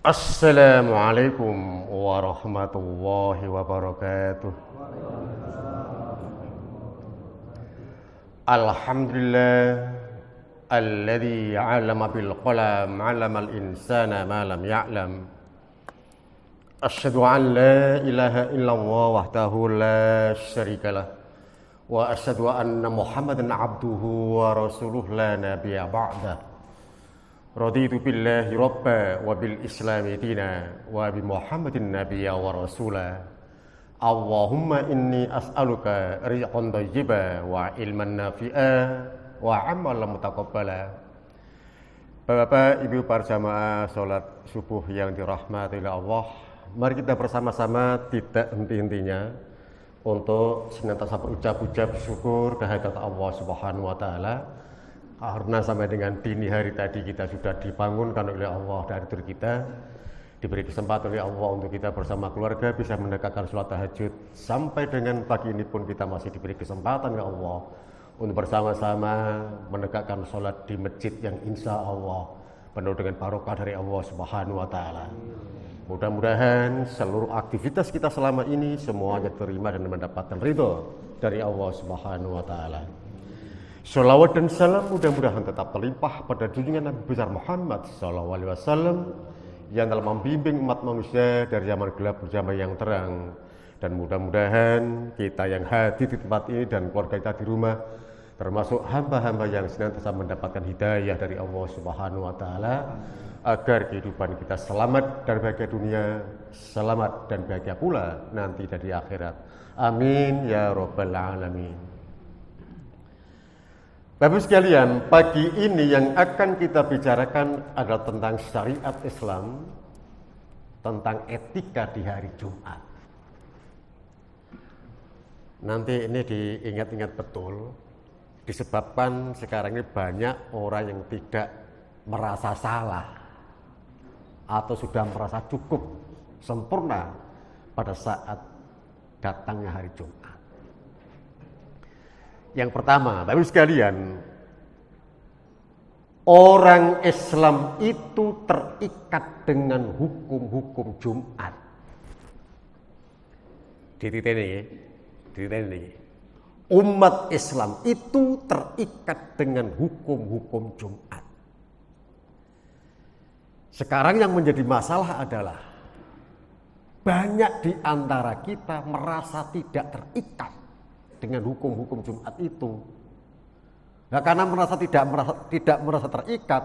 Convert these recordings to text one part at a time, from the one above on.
Assalamualaikum warahmatullahi wabarakatuh. Alhamdulillah alladzi 'allama bil qalam 'allamal insana ma lam ya'lam. Asyhadu an la ilaha illallah wahdahu la syarikalah wa asyhadu anna Muhammadan 'abduhu wa rasuluhu la nabiyya ba'dah. Raditu billahi rabba wa bil islami dina wa bi Muhammadin nabiyya wa rasula. Allahumma inni as'aluka rizqan thayyiba wa ilman nafi'a wa amalan mutaqabbala. Bapak, Ibu para jamaah salat subuh yang dirahmati oleh Allah, mari kita bersama-sama tidak henti-hentinya untuk senantiasa berucap syukur kehadirat Allah Subhanahu wa taala. Karena sampai dengan dini hari tadi kita sudah dibangunkan oleh Allah dari tidur kita, diberi kesempatan oleh Allah untuk kita bersama keluarga bisa mendekatkan sholat tahajud. Sampai dengan pagi ini pun kita masih diberi kesempatan oleh Allah untuk bersama-sama menegakkan sholat di masjid yang insya Allah penuh dengan barokah dari Allah Subhanahu wa taala. Mudah-mudahan seluruh aktivitas kita selama ini semuanya terima dan mendapatkan ridho dari Allah Subhanahu wa taala. Shalawat dan salam mudah-mudahan tetap terlimpah pada junjungan Nabi besar Muhammad SAW yang telah membimbing umat manusia dari zaman gelap ke zaman yang terang. Dan mudah-mudahan kita yang hadir di tempat ini dan keluarga kita di rumah termasuk hamba-hamba yang senantiasa mendapatkan hidayah dari Allah Subhanahu wa taala agar kehidupan kita selamat dan bahagia dunia, selamat dan bahagia pula nanti dari akhirat. Amin ya rabbal alamin. Bapak sekalian, pagi ini yang akan kita bicarakan adalah tentang syariat Islam, tentang etika di hari Jumat. Nanti ini diingat-ingat betul, disebabkan sekarang ini banyak orang yang tidak merasa salah atau sudah merasa cukup sempurna pada saat datangnya hari Jumat. Yang pertama, Bapak sekalian, orang Islam itu terikat dengan hukum-hukum Jumat. Dititeni. Umat Islam itu terikat dengan hukum-hukum Jumat. Sekarang yang menjadi masalah adalah banyak di antara kita merasa tidak terikat dengan hukum-hukum Jumat itu. Nah, karena tidak merasa terikat,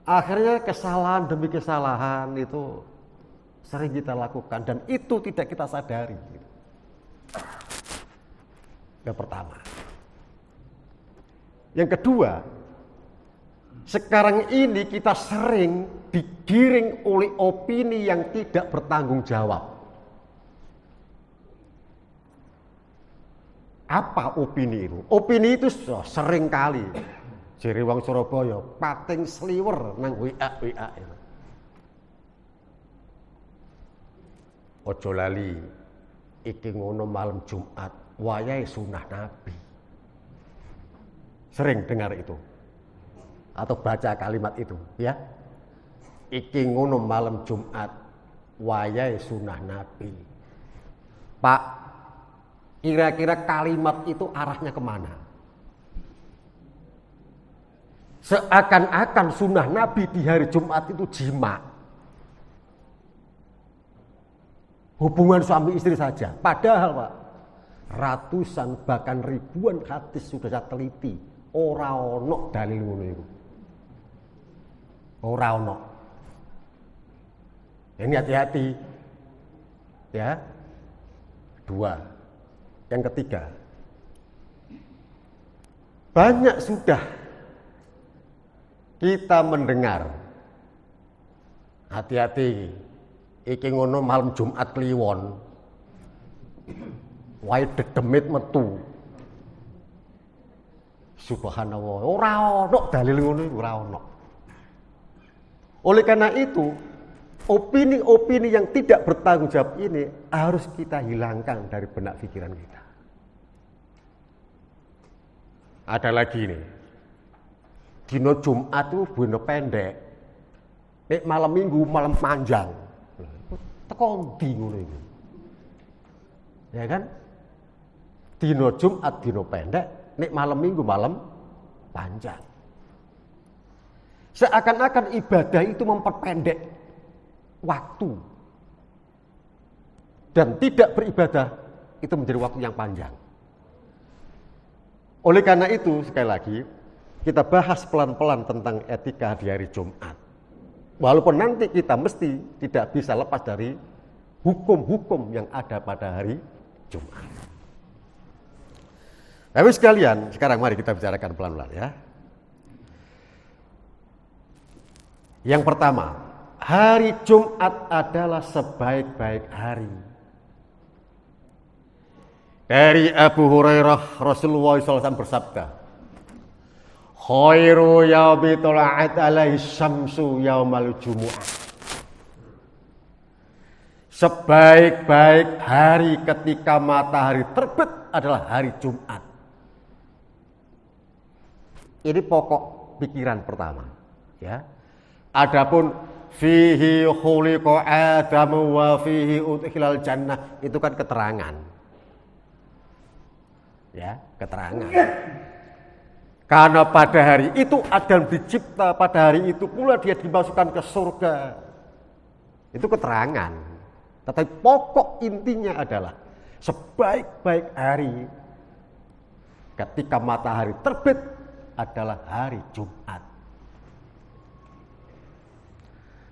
akhirnya kesalahan demi kesalahan itu sering kita lakukan dan itu tidak kita sadari. Yang pertama. Yang kedua, sekarang ini kita sering digiring oleh opini yang tidak bertanggung jawab. Apa opini itu? Opini itu sering kali jere wong Surabaya pating sliwer nang WA itu. Ojo lali iki ngono malam Jumat wayahe sunah Nabi. Sering dengar itu atau baca kalimat itu ya. Iki ngono malam Jumat wayahe sunah Nabi. Pak, kira-kira kalimat itu arahnya kemana? Seakan-akan sunnah Nabi di hari Jumat itu jima. Hubungan suami istri saja. Padahal Pak, ratusan bahkan ribuan hadis sudah saya teliti. Ora ono dalil ngono iku. Ora ono. Ini hati-hati. Ya. Dua. Yang ketiga, banyak sudah kita mendengar, hati-hati, iki ngono malam Jumat kliwon, wae dedemit metu. Subhanallah, ora ono dalil ngono iku, ora ono. Oleh karena itu, opini-opini yang tidak bertanggung jawab ini harus kita hilangkan dari benak pikiran kita. Ada lagi nih, dino Jumat itu bener pendek. Nek malam Minggu malam panjang. Teko ndi ngono iku. Ya kan? Dino Jumat dino pendek, nek malam Minggu malam panjang. Seakan-akan ibadah itu memperpendek waktu. Dan tidak beribadah itu menjadi waktu yang panjang. Oleh karena itu, sekali lagi, kita bahas pelan-pelan tentang etika di hari Jumat. Walaupun nanti kita mesti tidak bisa lepas dari hukum-hukum yang ada pada hari Jumat. Tapi sekalian, sekarang mari kita bicarakan pelan-pelan ya. Yang pertama, hari Jumat adalah sebaik-baik hari. Dari Abu Hurairah, Rasulullah SAW bersabda, khairu yaumi tula'at alaihi syamsu yaumal jumu'ah. Sebaik-baik hari ketika matahari terbit adalah hari Jumat. Ini pokok pikiran pertama, ya. Adapun fihi khuliqa Adamu wa fihi udkhilal jannah, itu kan keterangan. Ya, keterangan. Karena pada hari itu Adam dicipta, pada hari itu pula dia dimasukkan ke surga. Itu keterangan. Tetapi pokok intinya adalah sebaik-baik hari ketika matahari terbit adalah hari Jumat.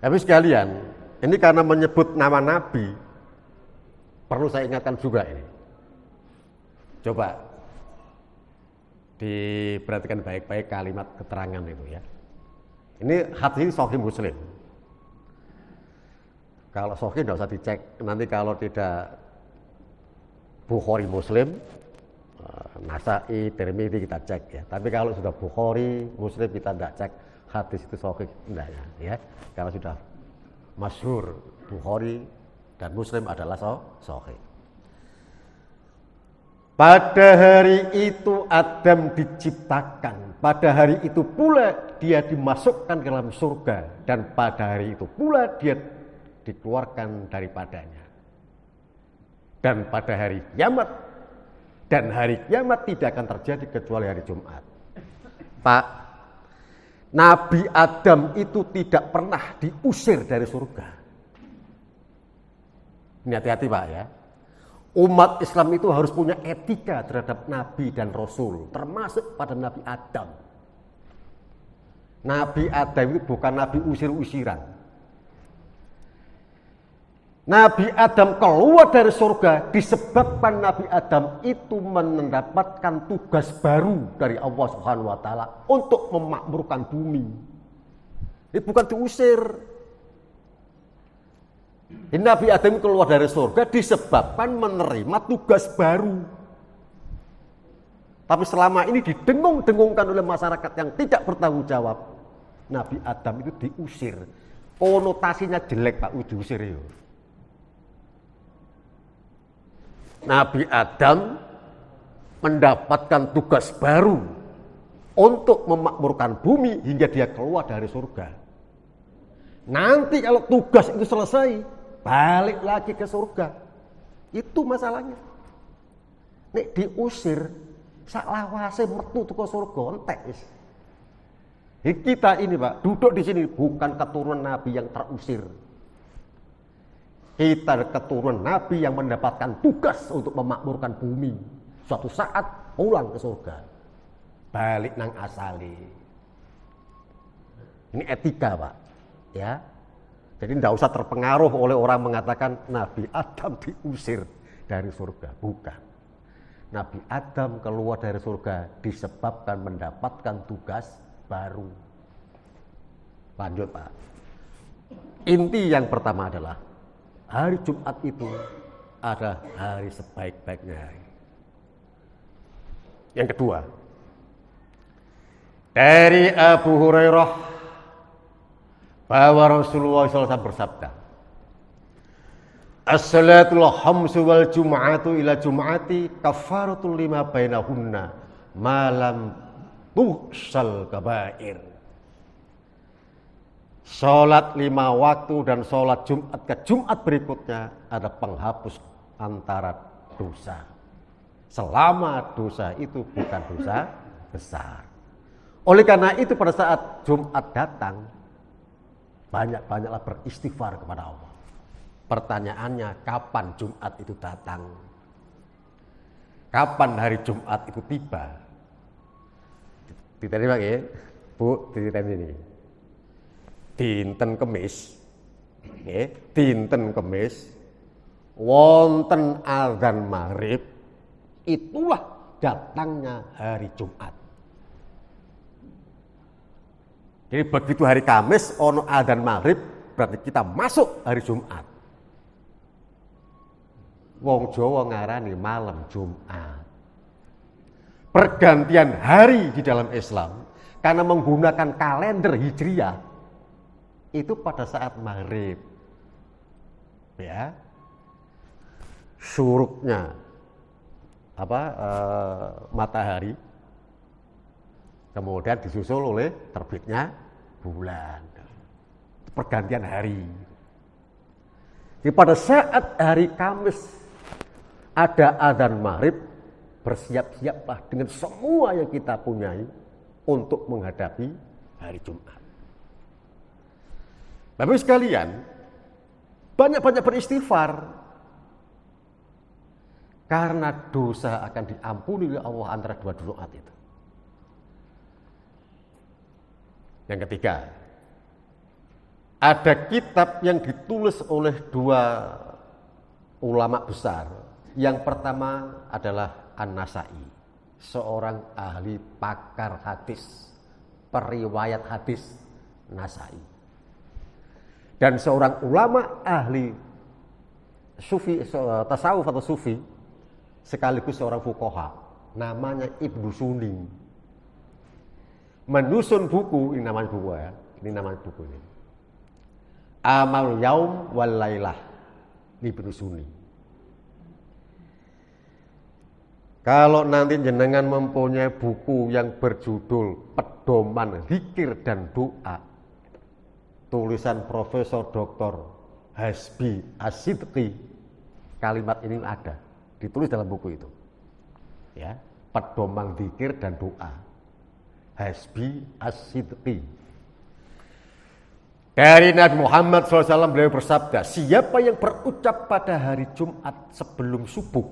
Tapi sekalian, ini karena menyebut nama Nabi, perlu saya ingatkan juga ini. Coba diperhatikan baik-baik kalimat keterangan itu ya. Ini hadis Sahih Muslim. Kalau Sahih tidak usah dicek, nanti kalau tidak Bukhari Muslim, Nasai, Tirmidzi kita cek ya. Tapi kalau sudah Bukhari Muslim kita tidak cek hadis itu Sahih enggak ya. Kalau sudah masyhur Bukhari dan Muslim adalah Sahih. Pada hari itu Adam diciptakan, pada hari itu pula dia dimasukkan ke dalam surga, dan pada hari itu pula dia dikeluarkan daripadanya. Dan pada hari kiamat, dan hari kiamat tidak akan terjadi kecuali hari Jumat. Pak, Nabi Adam itu tidak pernah diusir dari surga. Ini hati-hati Pak ya. Umat Islam itu harus punya etika terhadap Nabi dan Rasul, termasuk pada Nabi Adam. Nabi Adam itu bukan Nabi usir-usiran. Nabi Adam keluar dari surga disebabkan Nabi Adam itu mendapatkan tugas baru dari Allah Subhanahu wa taala untuk memakmurkan bumi. Ini bukan diusir. Ini Nabi Adam keluar dari surga disebabkan menerima tugas baru. Tapi selama ini didengung-dengungkan oleh masyarakat yang tidak bertanggung jawab. Nabi Adam itu diusir. Konotasinya jelek Pak, diusir ya. Nabi Adam mendapatkan tugas baru untuk memakmurkan bumi hingga dia keluar dari surga. Nanti kalau tugas itu selesai, balik lagi ke surga. Itu masalahnya. Nek diusir, saklawase metu ke surga entek wis. Kita ini Pak, duduk di sini bukan keturunan Nabi yang terusir. Kita keturunan Nabi yang mendapatkan tugas untuk memakmurkan bumi. Suatu saat pulang ke surga. Balik nang asali. Ini etika Pak. Ya. Jadi tidak usah terpengaruh oleh orang mengatakan Nabi Adam diusir dari surga. Bukan. Nabi Adam keluar dari surga disebabkan mendapatkan tugas baru. Lanjut Pak. Inti yang pertama adalah hari Jumat itu adalah hari sebaik-baiknya hari. Yang kedua, dari Abu Hurairah bahwa Rasulullah SAW bersabda, as-salatul khamsu wal jum'atu ila jum'ati kafaratul lima bainahunna malam tuhsal kabair. sholat 5 waktu dan sholat Jumat ke Jumat berikutnya ada penghapus antara dosa. Selama dosa itu bukan dosa besar. Oleh karena itu pada saat Jumat datang, banyak-banyaklah beristighfar kepada Allah. Pertanyaannya, kapan Jumat itu datang? Kapan hari Jumat itu tiba? Ditanya Pak ya, Bu, ditanya ini. Dinten Kemis, dinten Kemis, wonten azan maghrib, itulah datangnya hari Jumat. Jadi begitu hari Kamis, ono azan maghrib, berarti kita masuk hari Jumat. Wong Jawa ngarani malam Jumat. Pergantian hari di dalam Islam karena menggunakan kalender Hijriah itu pada saat maghrib, ya, syuruknya matahari, kemudian disusul oleh terbitnya bulan, pergantian hari. Jadi pada saat hari Kamis ada adzan maghrib, bersiap-siaplah dengan semua yang kita punyai untuk menghadapi hari Jumat. Bapak sekalian, banyak-banyak beristighfar karena dosa akan diampuni oleh Allah antara dua doa itu. Yang ketiga, ada kitab yang ditulis oleh dua ulama besar. Yang pertama adalah An-Nasai, seorang ahli pakar hadis, periwayat hadis Nasai. Dan seorang ulama ahli sufi, tasawuf atau sufi, sekaligus seorang fuqaha, namanya Ibnu Sunni. Menyusun buku, ini namanya buku ya, ini namanya buku ini. Amal Yaum wal Lailah, Ibnu Sunni. Kalau nanti jenengan mempunyai buku yang berjudul Pedoman Zikir dan Doa, tulisan Profesor Dr. Hasbi As-Sidqi, kalimat ini ada, ditulis dalam buku itu. Ya, Pedoman Zikir dan Doa, Hasbi As-Sidqi. Dari Nabi Muhammad SAW beliau bersabda, siapa yang berucap pada hari Jumat sebelum subuh,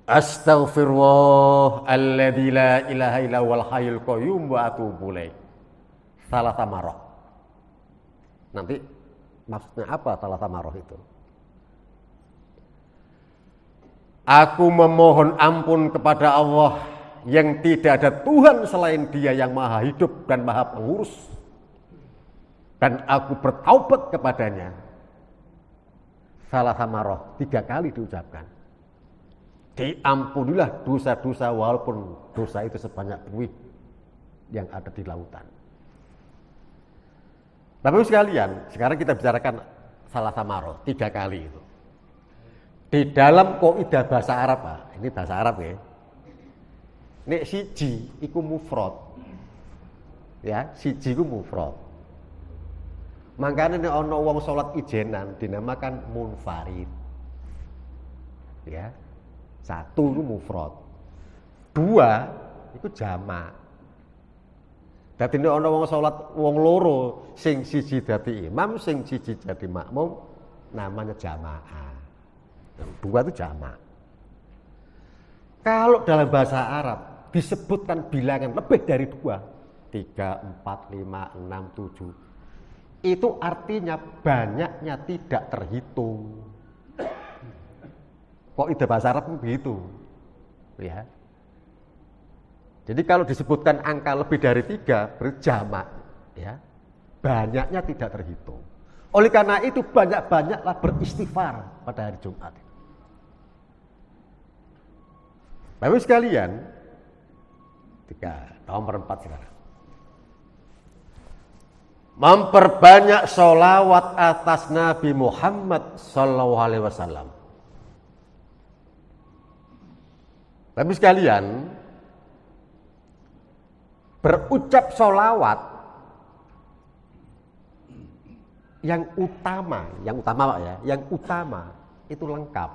Astaghfirullah alladzi la ilaha illa huwal hayyul qayyum wa atubu ilaih, salasa marrah. Nanti maksudnya apa salasa marrah itu? Aku memohon ampun kepada Allah yang tidak ada Tuhan selain Dia yang maha hidup dan maha pengurus, dan aku bertaubat kepadanya. Salasa marrah, 3 kali diucapkan. Diampunilah dosa-dosa walaupun dosa itu sebanyak buih yang ada di lautan. Bapak sekalian, sekarang kita bicarakan salasa marrah, 3 kali itu. Di dalam kaidah bahasa Arab, Pak. Ini bahasa Arab ya. Nek siji iku mufrad. Ya, siji iku mufrad. Mangkane nek ana wong salat ijenan dinamakan munfarid. Ya. 1 itu mufrad, 2 itu jamak. Dadi nek ana wong salat wong loro, sing siji dadi imam, sing siji dadi makmum, namanya jamaah. 2 itu jamak. Kalau dalam bahasa Arab disebutkan bilangan lebih dari 2, 3, 4, 5, 6, 7, itu artinya banyaknya tidak terhitung. Kok ide bahasa Arab begitu, ya. Jadi kalau disebutkan angka lebih dari 3 berarti jamak, ya. Banyaknya tidak terhitung. Oleh karena itu banyak-banyaklah beristighfar pada hari Jumat. Bapak sekalian, 3 nomor 4 sekarang. Memperbanyak sholawat atas Nabi Muhammad SAW. Tapi sekalian, berucap sholawat yang utama Pak ya, yang utama itu lengkap.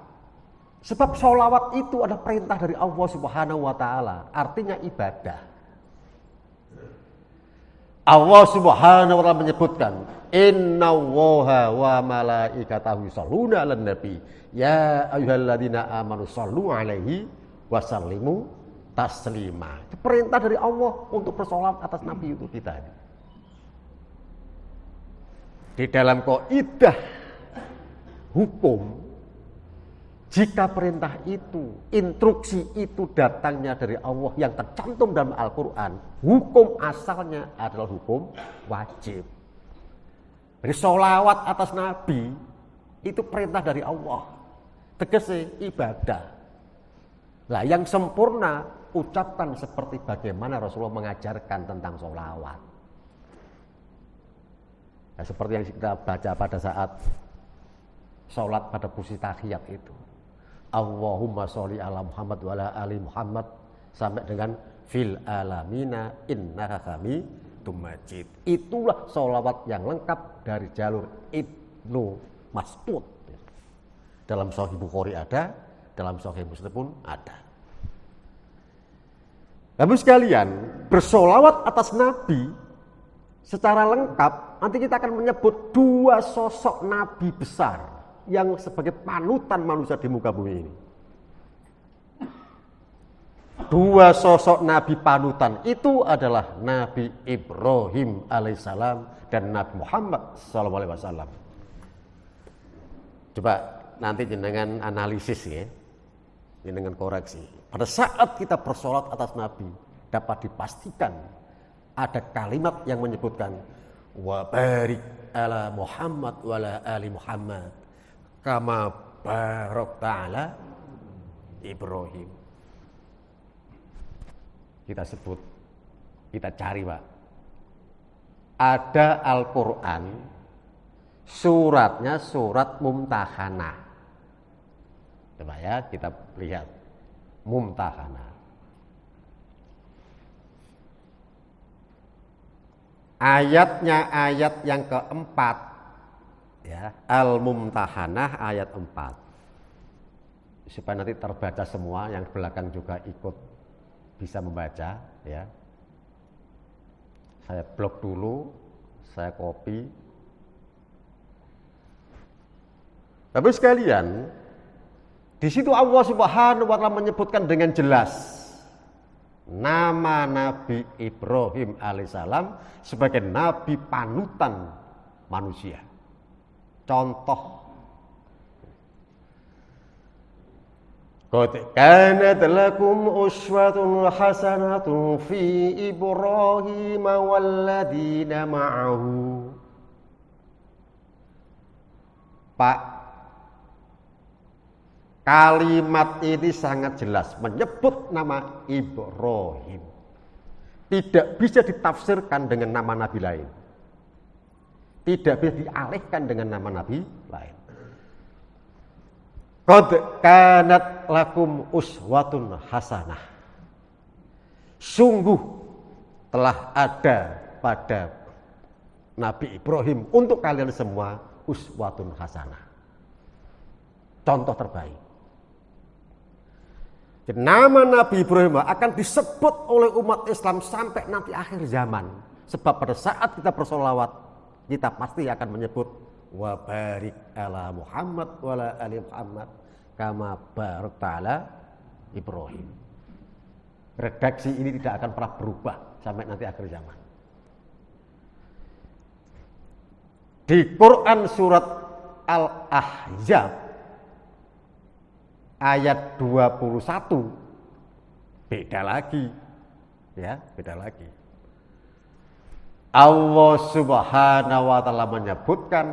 Sebab sholawat itu ada perintah dari Allah Subhanahu wa Ta'ala, artinya ibadah. Allah Subhanahu wa Ta'ala menyebutkan, innallaha wa malaikatahu yusholluna 'alan nabi ya ayyuhalladzina amanu shollu 'alaihi wa sallimu taslima. Itu perintah dari Allah untuk bersolawat atas nabi itu kita. Di dalam kaidah hukum, jika perintah itu, instruksi itu datangnya dari Allah yang tercantum dalam Al-Quran, hukum asalnya adalah hukum wajib. Jadi sholawat atas Nabi itu perintah dari Allah, tegese ibadah. Lah yang sempurna ucapkan seperti bagaimana Rasulullah mengajarkan tentang sholawat. Nah, seperti yang kita baca pada saat sholat pada posisi tahiyat itu. Allahumma sholli ala Muhammad wa ala ali Muhammad sampai dengan fil alamina innaka hamidum majid. Itulah sholawat yang lengkap dari jalur Ibnu Mas'ud. Dalam Sahih Bukhari ada, dalam Sahih Muslim pun ada. Bapak sekalian, bersolawat atas Nabi secara lengkap, nanti kita akan menyebut dua sosok Nabi besar yang sebagai panutan manusia di muka bumi ini. Dua sosok Nabi panutan itu adalah Nabi Ibrahim alaihissalam dan Nabi Muhammad sallallahu alaihi wasallam. Coba nanti jenengan analisis ya, jenengan koreksi. Pada saat kita bersolat atas Nabi, dapat dipastikan ada kalimat yang menyebutkan wa barik ala Muhammad wa ala ali Muhammad kama barakta ala Ibrahim. Kita sebut, kita cari Pak. Ada Al-Quran, suratnya surat Mumtahanah. Coba ya kita lihat Mumtahanah. Ayatnya ayat yang keempat, ya, Al-Mumtahanah ayat 4. Supaya nanti terbaca semua, yang di belakang juga ikut bisa membaca, ya. Saya blok dulu, saya copy. Bapak sekalian, di situ Allah Subhanahu wa Ta'ala menyebutkan dengan jelas nama Nabi Ibrahim alaihissalam sebagai nabi panutan manusia. Contoh, qad kanat lakum uswatun hasanatun fi Ibrahim walladzina ma'ahu. Pak, kalimat ini sangat jelas menyebut nama Ibrahim. Tidak bisa ditafsirkan dengan nama nabi lain. Tidak bisa dialihkan dengan nama nabi lain. Qad kanat lakum uswatun hasanah. Sungguh telah ada pada Nabi Ibrahim untuk kalian semua uswatun hasanah. Contoh terbaik. Nama Nabi Ibrahim akan disebut oleh umat Islam sampai nanti akhir zaman. Sebab pada saat kita bersolawat, kita pasti akan menyebut wa barik ala Muhammad wa ala ali Muhammad kama barakta ala Ibrahim. Redaksi ini tidak akan pernah berubah sampai nanti akhir zaman. Di Quran surat Al-Ahzab ayat 21 beda lagi, ya, beda lagi. Allah Subhanahu wa Ta'ala menyebutkan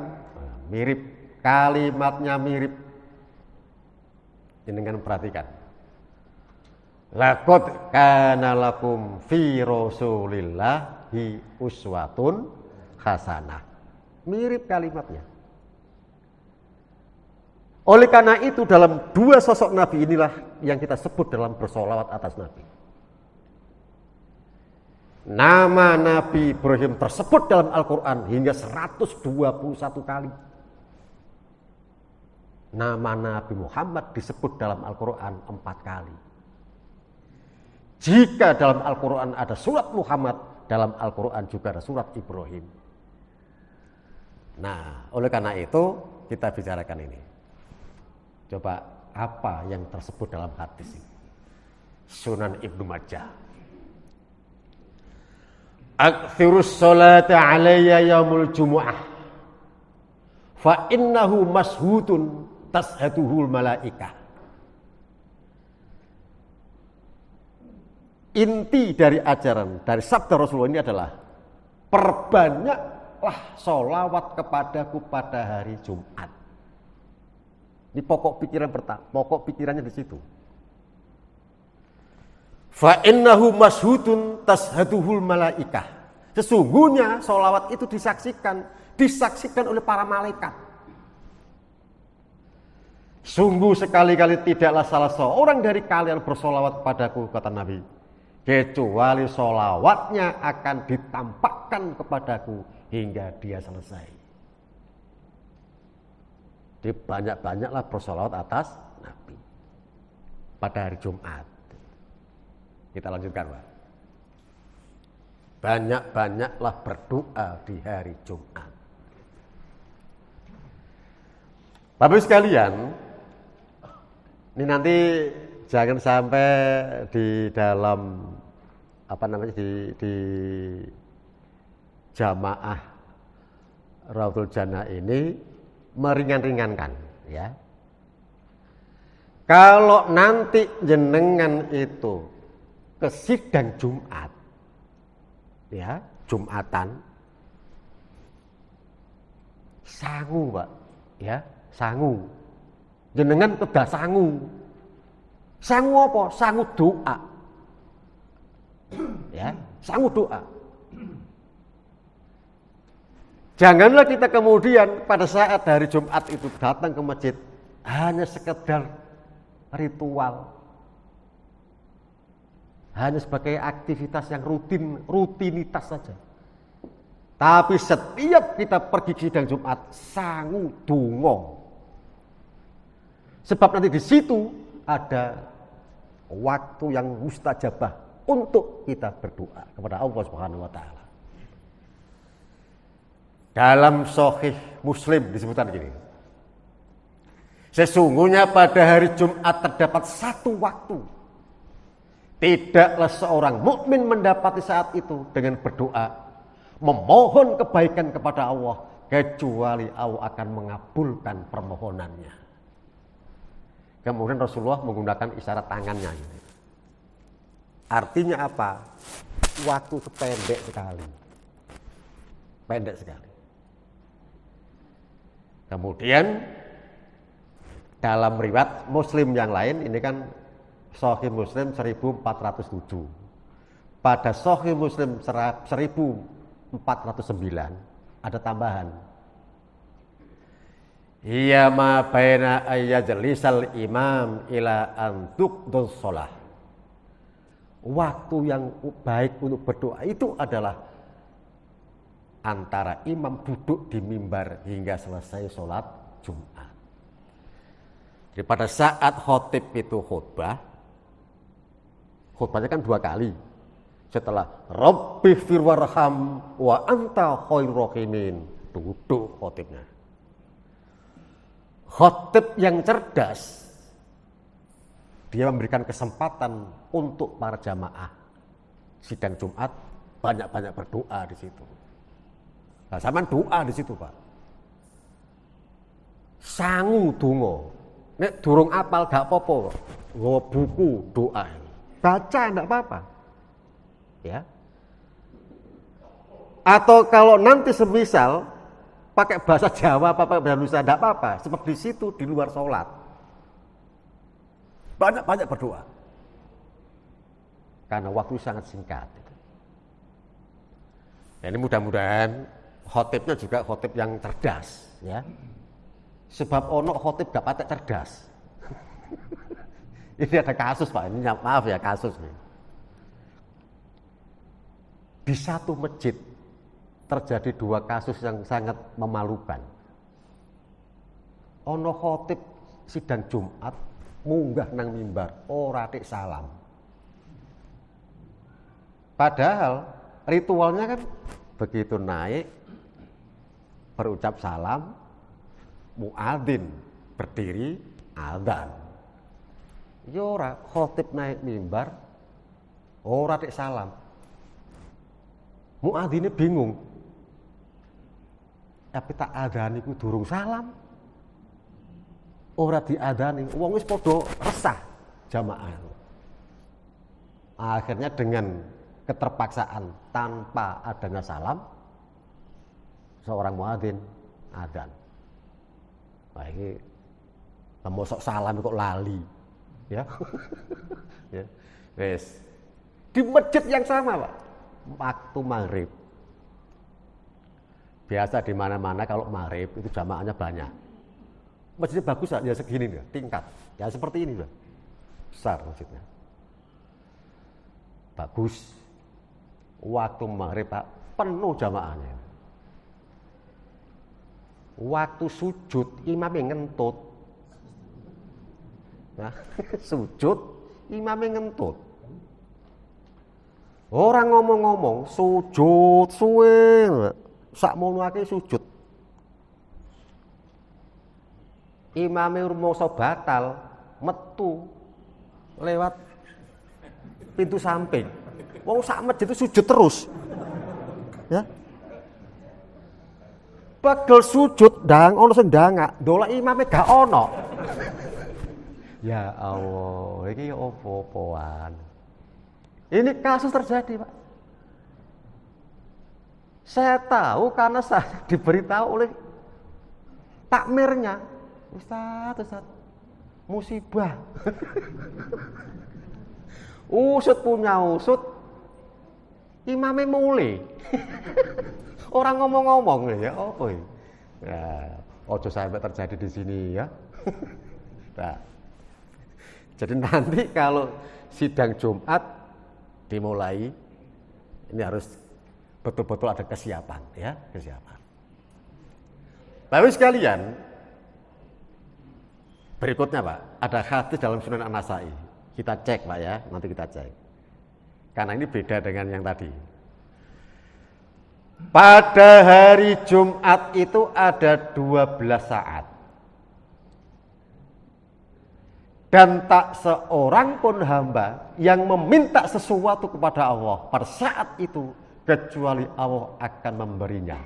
mirip, kalimatnya mirip. Ini dengan perhatikan. Laqad kana lakum fi rasulillahi uswatun hasanah. Mirip kalimatnya. Oleh karena itu dalam dua sosok Nabi inilah yang kita sebut dalam bersolawat atas Nabi. Nama Nabi Ibrahim tersebut dalam Al-Quran hingga 121 kali. Nama Nabi Muhammad disebut dalam Al-Quran 4 kali. Jika dalam Al-Quran ada surat Muhammad, dalam Al-Quran juga ada surat Ibrahim. Nah, oleh karena itu kita bicarakan ini. Coba apa yang tersebut dalam hadis ini? Sunan Ibnu Majah. Akthirus sholata alayya yaumul jumu'ah fa innahu mashhutun tashaduhul malaikah. Inti dari ajaran, dari sabda Rasulullah ini adalah perbanyaklah sholawat kepadaku pada hari Jumat. Ini pokok pikiran pertama, pokok pikirannya di situ. Fa innahu mashhutun tashaduhul malaikah. Sesungguhnya sholawat itu disaksikan oleh para malaikat. Sungguh sekali-kali tidaklah salah seorang dari kalian bersolawat padaku, kata Nabi, kecuali sholawatnya akan ditampakkan kepadaku hingga dia selesai. Jadi banyak-banyaklah bersolawat atas Nabi pada hari Jumat. Kita lanjutkan, Pak. Banyak-banyaklah berdoa di hari Jumat. Bapak sekalian, ini nanti jangan sampai di dalam di jamaah Raudhul Jannah ini meringan-ringankan, ya. Kalau nanti jenengan itu ke sidang Jumat, ya, Jumatan, sangu, Pak, ya, sangu. Jenengan kedah sangu. Sangu apa? Sangu doa. Ya, sangu doa. Janganlah kita kemudian pada saat hari Jumat itu datang ke masjid hanya sekedar ritual. Hanya sebagai aktivitas yang rutinitas saja. Tapi setiap kita pergi ke sidang Jumat, sangu donga. Sebab nanti di situ ada waktu yang mustajabah untuk kita berdoa kepada Allah Subhanahu wa taala. Dalam Sahih Muslim disebutkan gini. Sesungguhnya pada hari Jumat terdapat satu waktu, tidaklah seorang mukmin mendapati saat itu dengan berdoa, memohon kebaikan kepada Allah, kecuali Allah akan mengabulkan permohonannya. Kemudian Rasulullah menggunakan isyarat tangannya. Artinya apa? Waktu pendek sekali. Pendek sekali. Kemudian dalam riwayat Muslim yang lain, ini kan Sahih Muslim 1407. Pada Sahih Muslim 1409 ada tambahan. Iya ma baina ayyajlisal imam ila antuqdus shalah. Waktu yang baik untuk berdoa itu adalah antara imam duduk di mimbar hingga selesai sholat Jumat. Jadi pada saat khotib itu khutbahnya kan 2 kali. Setelah Rabbi firwarham wa anta khairur rahimin, duduk khotibnya. Khotib yang cerdas, dia memberikan kesempatan untuk para jamaah sidang Jumat banyak-banyak berdoa di situ. Nah, sama doa di situ, Pak. Sangu donga. Nek durung apal gak apa-apa, nggawa buku doa. Baca enggak apa-apa. Ya. Atau kalau nanti semisal pakai bahasa Jawa apa pakai bahasa Indonesia enggak apa-apa, sebab di situ di luar sholat. Banyak-banyak berdoa. Karena waktu sangat singkat. Nah, ini mudah-mudahan khotibnya juga khotib yang cerdas, ya. Sebab ono khotib gak patek cerdas. Ini ada kasus, Pak. Ini maaf ya, kasus nih. di satu masjid terjadi dua kasus yang sangat memalukan. Ono khotib sidang Jumat munggah nang mimbar ora tik salam. Padahal ritualnya kan begitu naik berucap salam, muadzin berdiri adzan. Ya ora khotib naik mimbar ora tik salam. Muadzine bingung. Tapi tak adzan iku durung salam. Ora diadzani, wong wis padha resah jamaah. Akhirnya dengan keterpaksaan tanpa adanya salam, seorang muadzin adzan. Wah ini mosok salam kok lali, ya. Ya. Wes. Di masjid yang sama, Pak. Waktu maghrib. Biasa di mana-mana kalau maghrib itu jamaahnya banyak. Masjidnya bagus ya segini nih, tingkat. Ya seperti ini, Pak. Besar masjidnya. Bagus. Waktu maghrib, Pak, penuh jamaahnya. Waktu sujud imamnya ngentut. Nah, sujud imamnya ngentut. Orang ngomong-ngomong sujud suwe, sakmono akeh sujud. Imame rumoso batal metu lewat pintu samping. Wong sak masjid itu sujud terus. Ya. Bagel sujud ndang ono sing ndangak, ndolek imame gak ono. Ya Allah, iki opo-opoan. Ini kasus terjadi, Pak. Saya tahu karena saya diberitahu oleh takmirnya. Ustaz, musibah. Usut punya usut, imamnya mulai. Orang ngomong-ngomong ya, apa ya? Ya, ojo sampai terjadi di sini ya. Nah, jadi nanti kalau sidang Jumat dimulai, ini harus betul-betul ada kesiapan ya, kesiapan. Bapak sekalian, berikutnya Pak, ada hadis dalam Sunan An-Nasa'i. Kita cek Pak ya, nanti kita cek. Karena ini beda dengan yang tadi. Pada hari Jumat itu ada 12 saat. Dan tak seorang pun hamba yang meminta sesuatu kepada Allah pada saat itu kecuali Allah akan memberinya,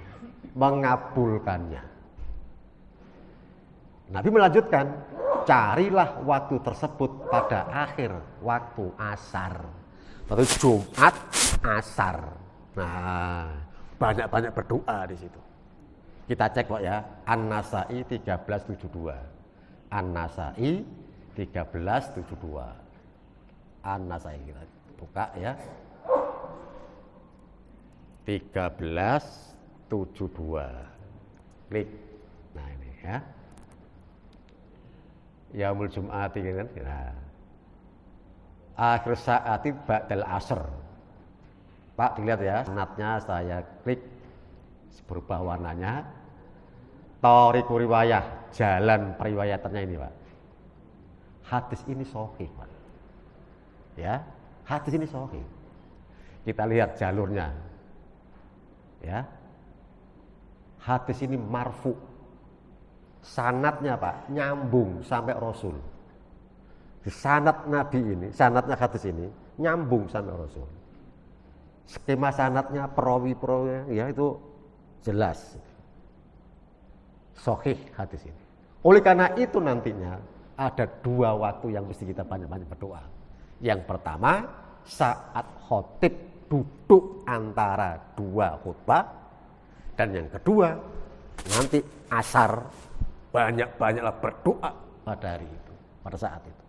mengabulkannya. Nabi melanjutkan, carilah waktu tersebut pada akhir waktu asar. Lalu Jumat asar. Nah, banyak-banyak berdoa di situ. Kita cek kok ya, An-Nasa'i 1372. An-Nasa'i 1372. An-Nasa'i kita buka ya. 1372. Klik. Nah ini ya. Yaumul Jum'at kan. Nah. Akhir saati ba'dal asr. Pak dilihat ya, sanadnya saya klik berubah warnanya. Thariqu riwayah, jalan periwayatannya ini, Pak. Hadis ini sahih, Pak. Ya, hadis ini sahih. Kita lihat jalurnya. Ya. Hadis ini marfu. Sanadnya, Pak, nyambung sampai Rasul. Sanad Nabi ini, sanadnya hadis ini nyambung sampai Rasul. Skema sanadnya, perawi-perawi ya itu jelas. Sahih hadis ini. Oleh karena itu nantinya ada dua waktu yang mesti kita banyak-banyak berdoa. Yang pertama, saat khotib duduk antara dua khutbah, dan yang kedua nanti asar banyak-banyaklah berdoa pada hari itu, pada saat itu.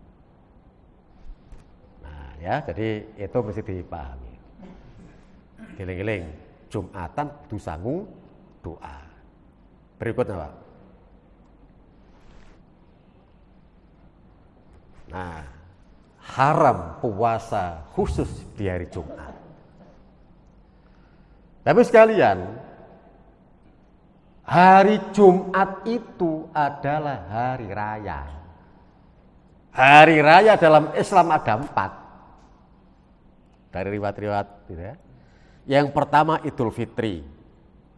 Nah ya, jadi itu mesti dipahami. Giling-giling, Jumatan kudu sangu doa. Berikutnya Pak. Nah, haram puasa khusus di hari Jumat. Tapi sekalian, hari Jumat itu adalah hari raya. Hari raya dalam Islam ada 4. Dari riwayat-riwayat gitu ya. Yang pertama Idul Fitri.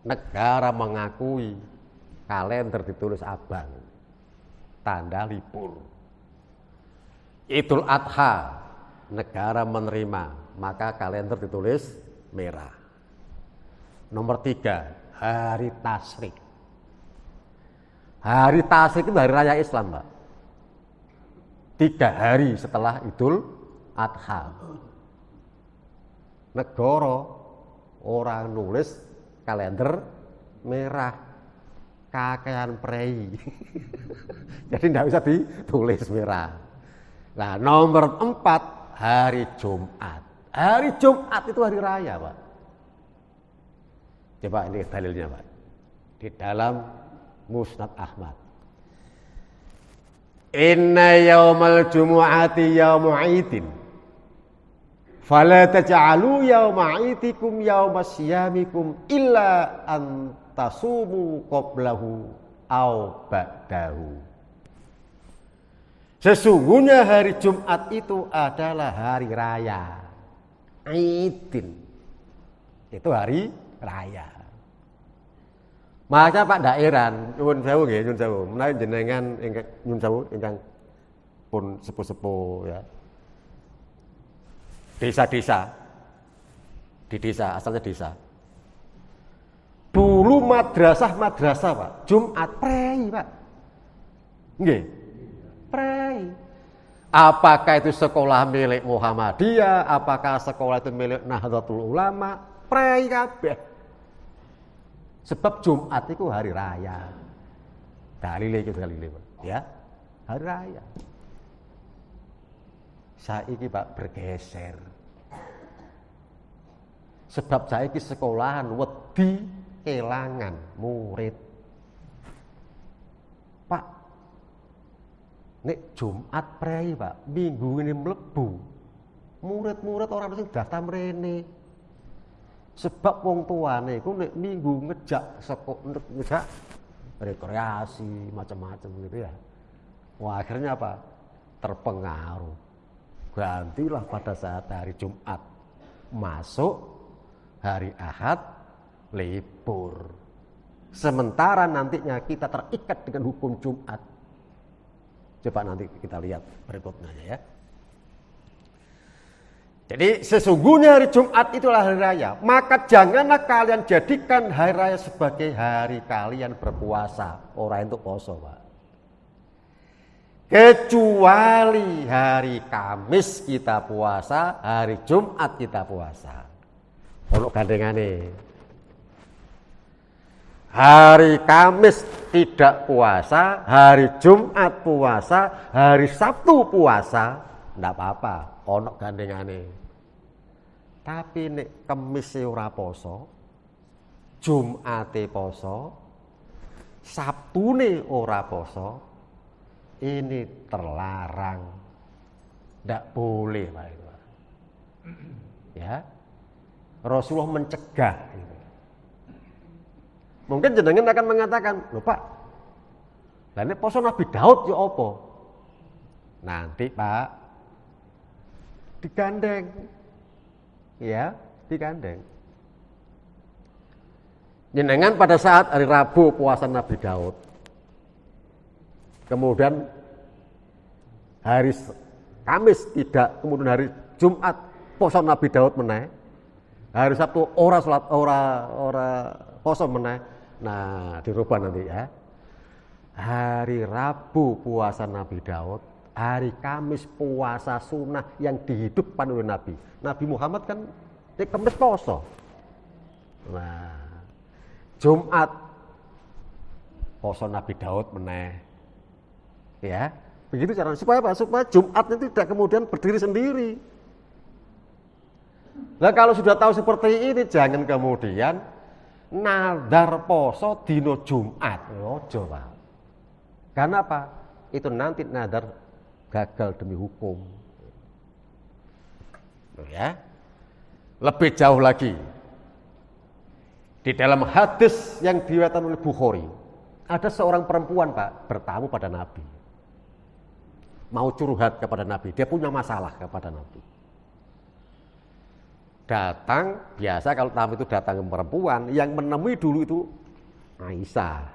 Negara mengakui kalender ditulis abang. Tanda libur. Idul Adha. Negara menerima, maka kalender ditulis merah. Nomor 3, hari Tasyrik. Hari Tasyrik itu hari raya Islam, Pak. 3 hari setelah Idul Adha. Negara orang nulis kalender merah, kakean prei. Jadi tidak bisa ditulis merah. Nah, nomor 4, hari Jumat. Hari Jumat itu hari raya, Pak. Coba ini dalilnya, Pak. Di dalam Musnad Ahmad. Inna yaumal jumu'ati yaumu idin. Fala taj'alu yauma idikum yauma siyamikum illa an tasumu qablahu au ba'dahu. Sesungguhnya hari Jumat itu adalah hari raya. Idin. Itu hari raya. Maka Pak daerah nyuwun sewu nggih, nyuwun sewu. Menawi jenengan ingkang nyuwun sewu ingkang pun sepuh-sepuh ya. Desa-desa. Di desa, asalnya desa. Dulu madrasah-madrasah, Pak, Jumat prei, Pak. Nggih. Prei. Apakah itu sekolah milik Muhammadiyah, apakah sekolah itu milik Nahdlatul Ulama, prei kabeh. Sebab Jumat itu hari raya. Dalile itu dalile, Pak. Ya. Hari raya. Saiki Pak bergeser. Sebab saiki sekolahan wedi kelangan murid. Pak, nek Jumat prei, Pak, minggu ini mlebu. Murid-murid orang sing daftar mrene. Sebab wong tuane iku nek minggu ngejak ngejak rekreasi macam-macam gitu ya. Wah, akhirnya apa? Terpengaruh. Gantilah pada saat hari Jumat masuk hari Ahad libur. Sementara nantinya kita terikat dengan hukum Jumat. Coba nanti kita lihat berikutnya ya. Jadi sesungguhnya hari Jumat itulah hari raya. Maka janganlah kalian jadikan hari raya sebagai hari kalian berpuasa. Orang itu poso, Pak. Kecuali hari Kamis kita puasa, hari Jumat kita puasa. Ono gandengane. Hari Kamis tidak puasa, hari Jumat puasa, hari Sabtu puasa, ndak apa-apa. Ono gandengane. Tapi nek Kamis ora poso, Jumate poso, Sabtune ora poso, ini terlarang. Ndak boleh, Pak. Ya. Rasulullah mencegah gitu. Mungkin jenengan akan mengatakan, "Lho, Pak, lah nek poso Nabi Daud ya apa?" Nanti, Pak, digandeng. Ya, digandeng. Jenengan pada saat hari Rabu puasa Nabi Daud. Kemudian hari Kamis tidak, kemudian hari Jumat poso Nabi Daud meneh. Hari Sabtu ora salat ora poso meneh. Nah, dirubah nanti ya. Hari Rabu puasa Nabi Daud, hari Kamis puasa sunnah yang dihidupkan oleh Nabi. Nabi Muhammad kan di Kamis poso. Nah, Jumat poso Nabi Daud meneh. Ya, begitu caranya supaya apa? Supaya Jumat itu tidak kemudian berdiri sendiri. Nah, kalau sudah tahu seperti ini, jangan kemudian nadar poso dino Jumat. Ojo, Pak. Karena apa? Itu nanti nadar gagal demi hukum. Ya. Lebih jauh lagi. Di dalam hadis yang diriwayatkan oleh Bukhari, ada seorang perempuan Pak bertamu pada Nabi. Mau curhat kepada Nabi, dia punya masalah kepada Nabi. Datang, biasa kalau tamu itu datang ke perempuan, yang menemui dulu itu Aisyah.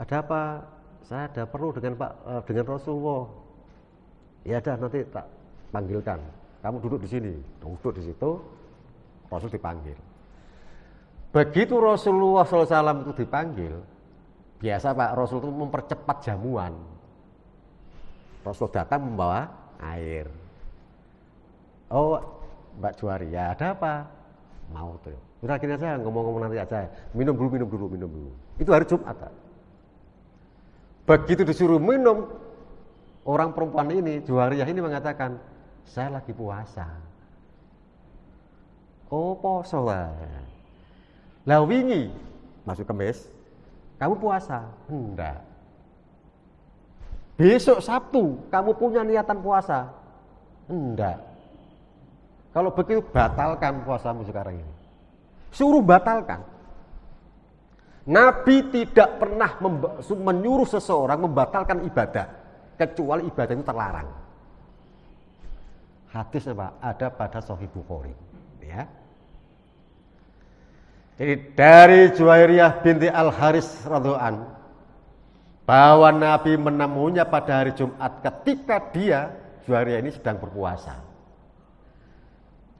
Ada apa? Saya ada perlu dengan Rasulullah. Ya dah nanti tak panggilkan. Kamu duduk di sini, duduk di situ. Rasul dipanggil. Begitu Rasulullah SAW itu dipanggil, biasa Pak Rasul itu mempercepat jamuan. Rasul datang membawa air. Oh Mbak Juwaria, ada apa? Mau tuh. Udah gini aja, ngomong-ngomong nanti aja. Minum dulu. Itu hari Jumat. Pak. Begitu disuruh minum, orang perempuan ini, Juwaria ini mengatakan, saya lagi puasa. Oh poso lah. Lah wingi masuk Kamis, kamu puasa? Enggak. Besok Sabtu kamu punya niatan puasa? Enggak. Kalau begitu batalkan puasamu sekarang ini. Suruh batalkan. Nabi tidak pernah menyuruh seseorang membatalkan ibadah kecuali ibadah itu terlarang. Hadisnya Pak ada pada Sahih Bukhari. Ya. Jadi dari Juwairiyah binti Al-Haris radhiyallahu an bahwa Nabi menemuinya pada hari Jumat ketika dia Juwairiyah ini sedang berpuasa.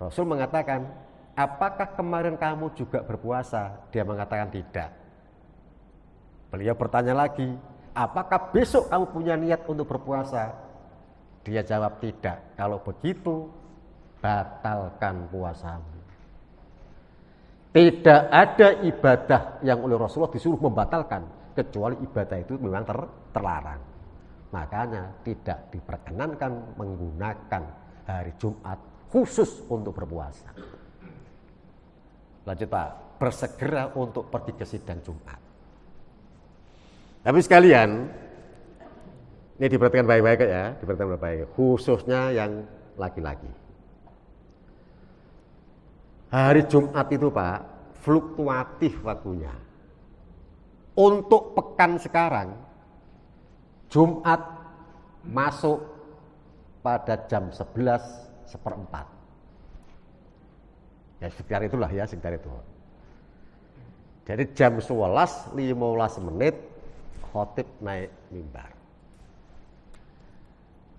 Rasul mengatakan, apakah kemarin kamu juga berpuasa? Dia mengatakan tidak. Beliau bertanya lagi, apakah besok kamu punya niat untuk berpuasa? Dia jawab tidak. Kalau begitu, batalkan puasamu. Tidak ada ibadah yang oleh Rasulullah disuruh membatalkan, kecuali ibadah itu memang terlarang. Makanya tidak diperkenankan menggunakan hari Jumat khusus untuk berpuasa. Lanjut Pak, bersegera untuk pergi ke sidang Jumat. Tapi sekalian, ini diperhatikan baik-baik ya, diperhatikan baik-baik, khususnya yang laki-laki. Hari Jumat itu Pak, fluktuatif waktunya. Untuk pekan sekarang, Jumat masuk pada jam 11:04. Ya sekitar itulah ya, sekitar itu. Jadi jam 11:15 menit, khotib naik mimbar.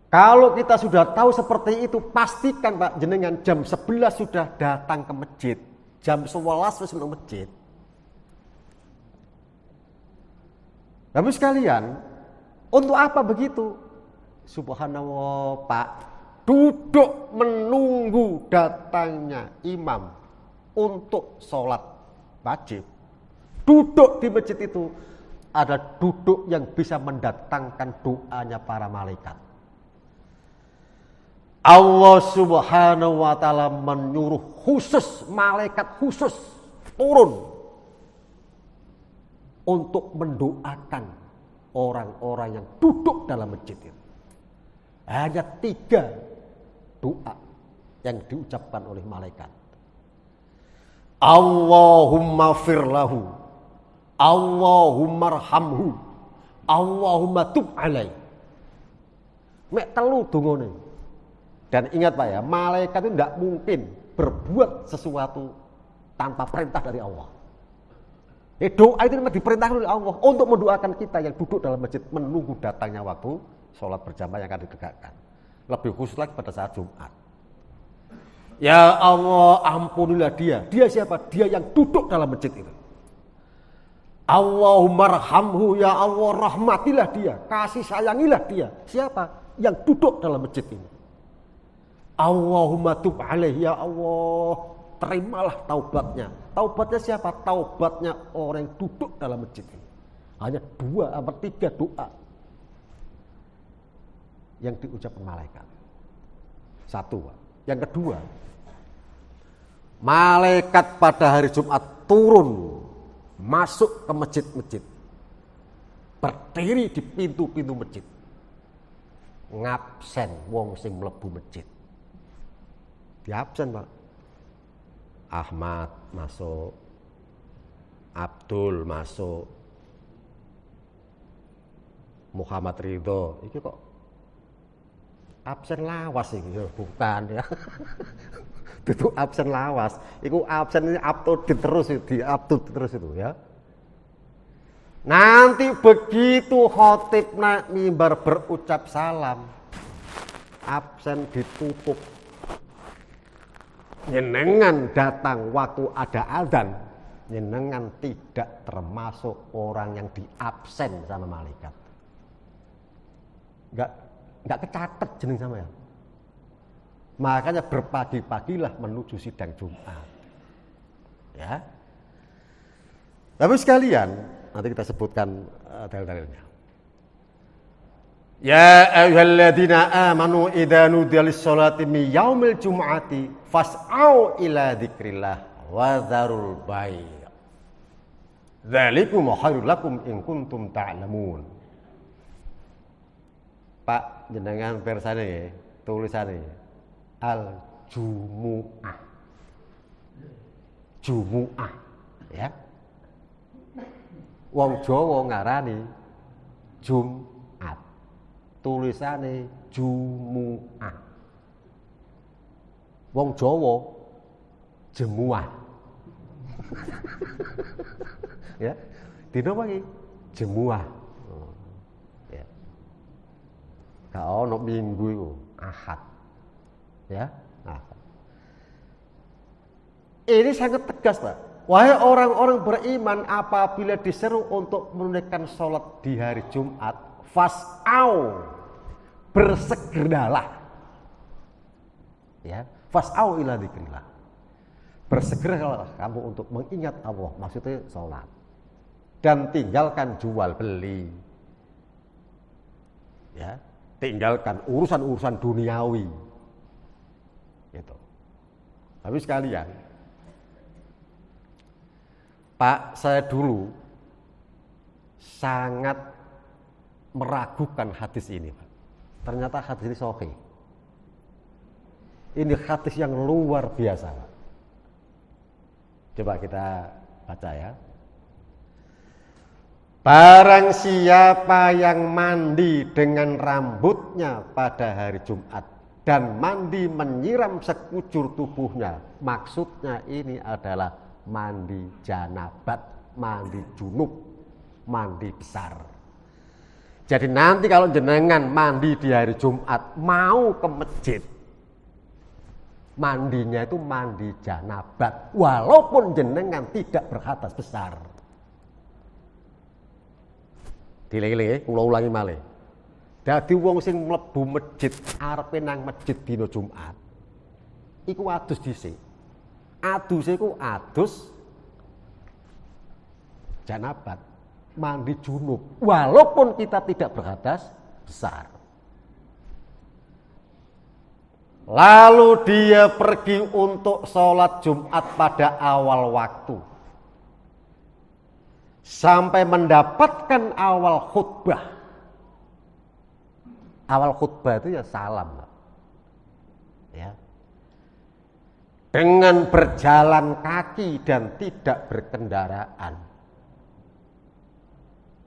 Kalau kita sudah tahu seperti itu, pastikan Pak jenengan jam 11 sudah datang ke masjid. Jam 11 sudah ke masjid. Tapi sekalian, untuk apa begitu? Subhanallah Pak, duduk menunggu datangnya imam untuk sholat wajib. Duduk di masjid itu ada duduk yang bisa mendatangkan doanya para malaikat. Allah Subhanahu wa ta'ala menyuruh khusus, malaikat khusus turun untuk mendoakan orang-orang yang duduk dalam masjid itu. Hanya 3 doa yang diucapkan oleh malaikat. Allahumma firlahu, Allahumma arhamhu, Allahumma tub alaih. Mek telu dongane. Dan ingat Pak ya, malaikat itu tidak mungkin berbuat sesuatu tanpa perintah dari Allah. Doa itu memang diperintahkan oleh Allah untuk mendoakan kita yang duduk dalam masjid menunggu datangnya waktu sholat berjamaah yang akan ditegakkan. Lebih khusus lagi pada saat Jumat. Ya Allah, ampunilah dia. Dia siapa? Dia yang duduk dalam masjid itu. Allahumma arhamhu, ya Allah rahmatilah dia, kasih sayangilah dia. Siapa? Yang duduk dalam masjid ini. Allahumma tub alaih, ya Allah terimalah taubatnya. Taubatnya siapa? Taubatnya orang yang duduk dalam masjid ini. Hanya 2 atau 3 doa yang diucapkan malaikat. 1. Yang kedua, malaikat pada hari Jumat turun masuk ke masjid-masjid, berdiri di pintu-pintu masjid, ngabsen wong sing mlebu masjid. Diabsen Pak. Ahmad masuk, Abdul masuk, Muhammad Ridho, iki kok absen lawas iki bukan ya. Itu absen lawas, iku absen ini update terus itu ya. Nanti begitu khotib naik mimbar berucap salam, absen ditutup. Jenengan datang waktu ada azan, jenengan tidak termasuk orang yang diabsen sama malaikat. Enggak kecatet jeneng sama ya. Makanya berpagi-pagilah menuju sidang Jumat. Ya. Tapi sekalian, nanti kita sebutkan dalil-dalilnya. Ya ayyuhalladzina amanu idza nudiya lis-sholati min yaumil jum'ati fas'au ila dzikrillah wa dzarul bai'. Dzalikum khairul lakum in kuntum ta'lamun. Pak jenengan persane ya, tulisane Al-Jumu'ah. Jumu'ah, ya. Wong Jawa ngarani Jumat. Tulisane Jumu'ah. Wong Jawa jemuah. Ya. Dino apa iki? Jemuah. Ya. Ka ono minggu iku Ahad. Ya. Ahad. Ini sangat tegas, Pak. Wahai orang-orang beriman, apabila diseru untuk menunaikan sholat di hari Jumat, fas'au, bersegeralah. Ya, fas'au ila dzikrillah. Bersegeralah kamu untuk mengingat Allah, maksudnya sholat. Dan tinggalkan jual beli. Ya, tinggalkan urusan-urusan duniawi. Gitu. Tapi sekalian, Pak, saya dulu sangat meragukan hadis ini, Pak. Ternyata hadis ini sahih. Ini hadis yang luar biasa, Pak. Coba kita baca ya. Barang siapa yang mandi dengan rambutnya pada hari Jumat dan mandi menyiram sekujur tubuhnya, maksudnya ini adalah mandi janabat, mandi junub, mandi besar. Jadi nanti kalau jenengan mandi di hari Jumat mau ke masjid, mandinya itu mandi janabat, walaupun jenengan tidak berhadas besar. Dilele, kula ulangi malih. Dadi wong sing mlebu masjid arepe nang masjid dina Jumat, iku adus dhisik. Adus iku adus janabat, mandi junub, walaupun kita tidak berhadas besar. Lalu dia pergi untuk sholat Jumat pada awal waktu, sampai mendapatkan awal khutbah. Awal khutbah itu ya salam, ya. Dengan berjalan kaki dan tidak berkendaraan.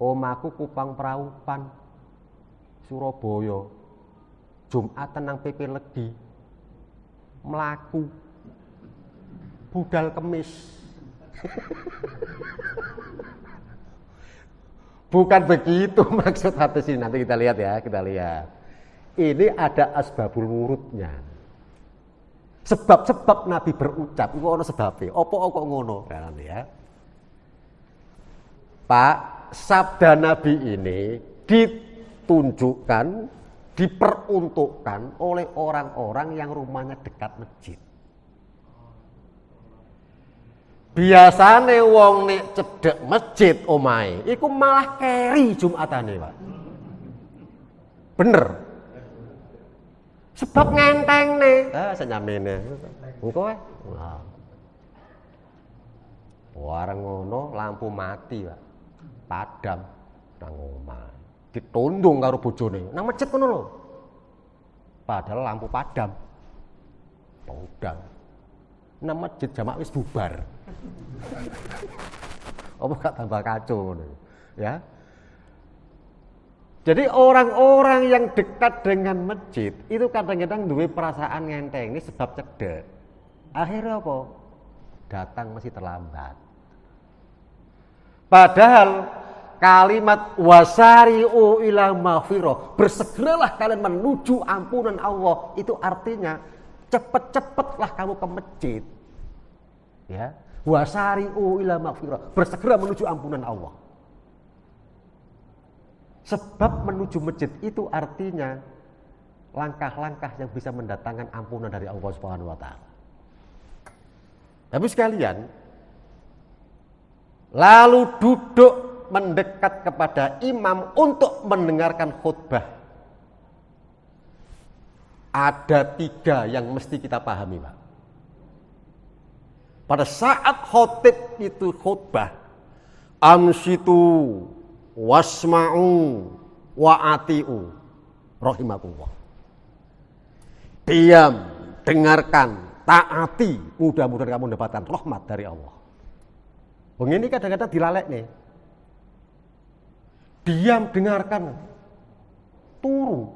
Omaku Kupang Praupan, Surabaya. Jumatan nang PP Legi. Melaku. Budal kemis. Bukan begitu maksud hadis ini. Nanti kita lihat ya, kita lihat. Ini ada asbabul wurudnya. Sebab-sebab Nabi berucap, itu ada sebabnya. Apa kok ngono? Nanti ya. Pak, sabda Nabi ini ditunjukkan, diperuntukkan oleh orang-orang yang rumahnya dekat masjid. Biasane wong nek cedhek masjid omahe, iku malah keri Jumatane, Pak. Bener. Sebab ngentengne. Senyamene. Engko wae. Wareng ngono lampu mati, Pak. Padam nang omah. Ditundung karo bojone. Nang masjid ngono lho. Padahal lampu padam. Udah. nang masjid jamaah wis bubar. Apa gak tambah kacau ya. Jadi orang-orang yang dekat dengan masjid itu kadang-kadang duwe perasaan ngenteng ini sebab cedek. Akhirnya apa? Datang masih terlambat. Padahal kalimat wasari'u ila maghfirah, bersegeralah kalian menuju ampunan Allah, itu artinya cepet-cepetlah kamu ke masjid. Ya, wasari'u ila maghfirah, bersegera menuju ampunan Allah. Sebab menuju masjid itu artinya langkah-langkah yang bisa mendatangkan ampunan dari Allah Subhanahu wa taala. Tapi sekalian, lalu duduk mendekat kepada imam untuk mendengarkan khutbah. Ada 3 yang mesti kita pahami, Pak. Pada saat khotib itu khutbah, amsitu wasma'u wa'ati'u rahimakumullah. Diam, dengarkan, taati, mudah-mudahan kamu mendapatkan rahmat dari Allah. Begini kadang-kadang dilalek nih. Diam, dengarkan, turu.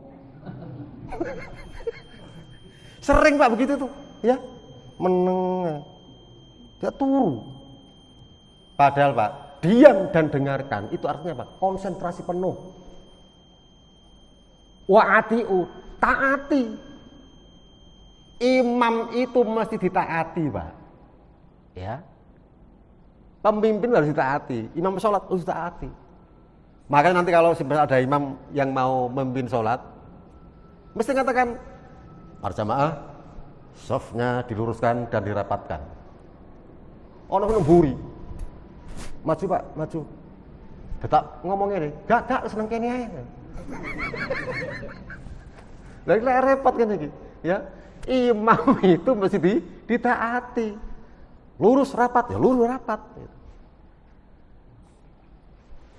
Sering Pak begitu tuh, ya, meneng, dia turu. Padahal Pak, diam dan dengarkan itu artinya apa? Konsentrasi penuh. Wa'ati'u, taati. Imam itu mesti ditaati, Pak. Ya. Pemimpin harus ditaati, imam sholat harus ditaati. Makanya nanti kalau ada imam yang mau memimpin sholat, mesti katakan, para jamaah, shafnya diluruskan dan dirapatkan. Ono nemburi, maju Pak, maju. Tetap ngomongnya nih, gak seneng kene ae. Lagi repot kan lagi, ya. Imam itu mesti ditaati. Lurus rapat, ya lurus rapat.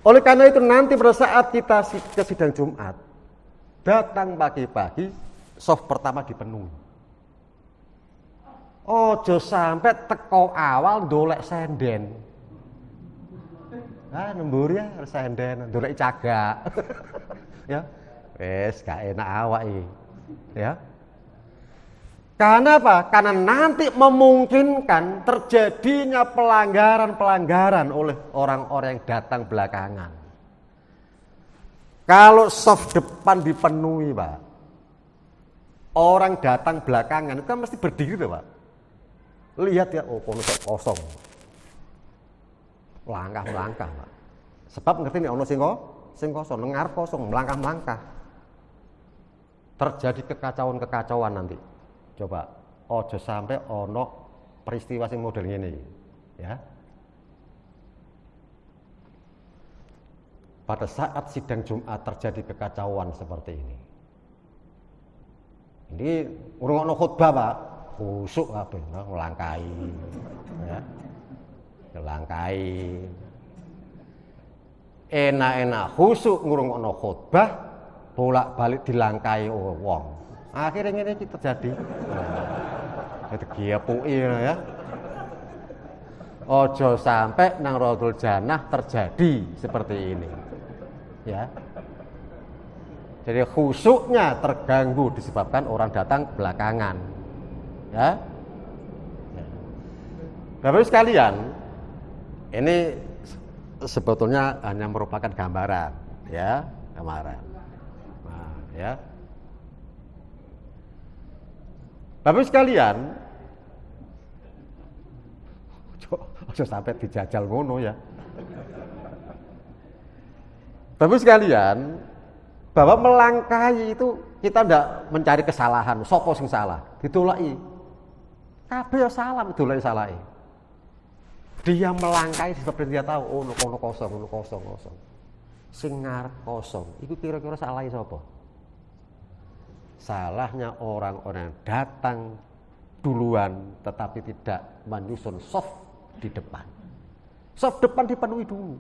Oleh karena itu nanti pada saat kita ke sidang Jumat, datang pagi-pagi, shaf pertama dipenuhi. Ojo sampai teko awal dolek senden. Nembur ya senden, dolek cagak. Ya, wes gak enak awake. Ya. Karena apa? Karena nanti memungkinkan terjadinya pelanggaran-pelanggaran oleh orang-orang yang datang belakangan. Kalau shaf depan dipenuhi, Pak, orang datang belakangan itu kan mesti berdiri, Pak. Lihat ya, oh kosong. Langkah-langkah, Pak. Sebab ngerti nih ono sing kosong, ngarep kosong, melangkah-melangkah. Terjadi kekacauan-kekacauan nanti. Coba, ojo sampai ono peristiwa sing model ini, ya. Pada saat sidang Jumat terjadi kekacauan seperti ini. Ini ngrungokno khutbah, Pak, khusuk kabeh, ngelangkai, ya. Ngelangkai. Enak-enak khusuk ngrungokno khutbah, bolak-balik dilangkai wong. Akhirnya ini terjadi. Itu giapuki ya. Ojo sampai nang Raudhul Jannah terjadi seperti ini. Ya. Jadi khusyuknya terganggu disebabkan orang datang belakangan. Ya. Bapak sekalian, ini sebetulnya hanya merupakan gambaran, ya, gambaran. Nah, ya. Bapak sekalian, ojo sampai dijajal ngono ya. Bapak sekalian, bahwa melangkahi itu kita ndak mencari kesalahan, sapa sing salah, ditolaki. Kabeh salah, ditolaki salahe. Dia melangkahi sebab dia tahu, oh ono kosong. Sing ngarep kosong, iku kira-kira salahe sapa? Salahnya orang-orang datang duluan tetapi tidak menyusun shaf di depan. Shaf depan dipenuhi dulu.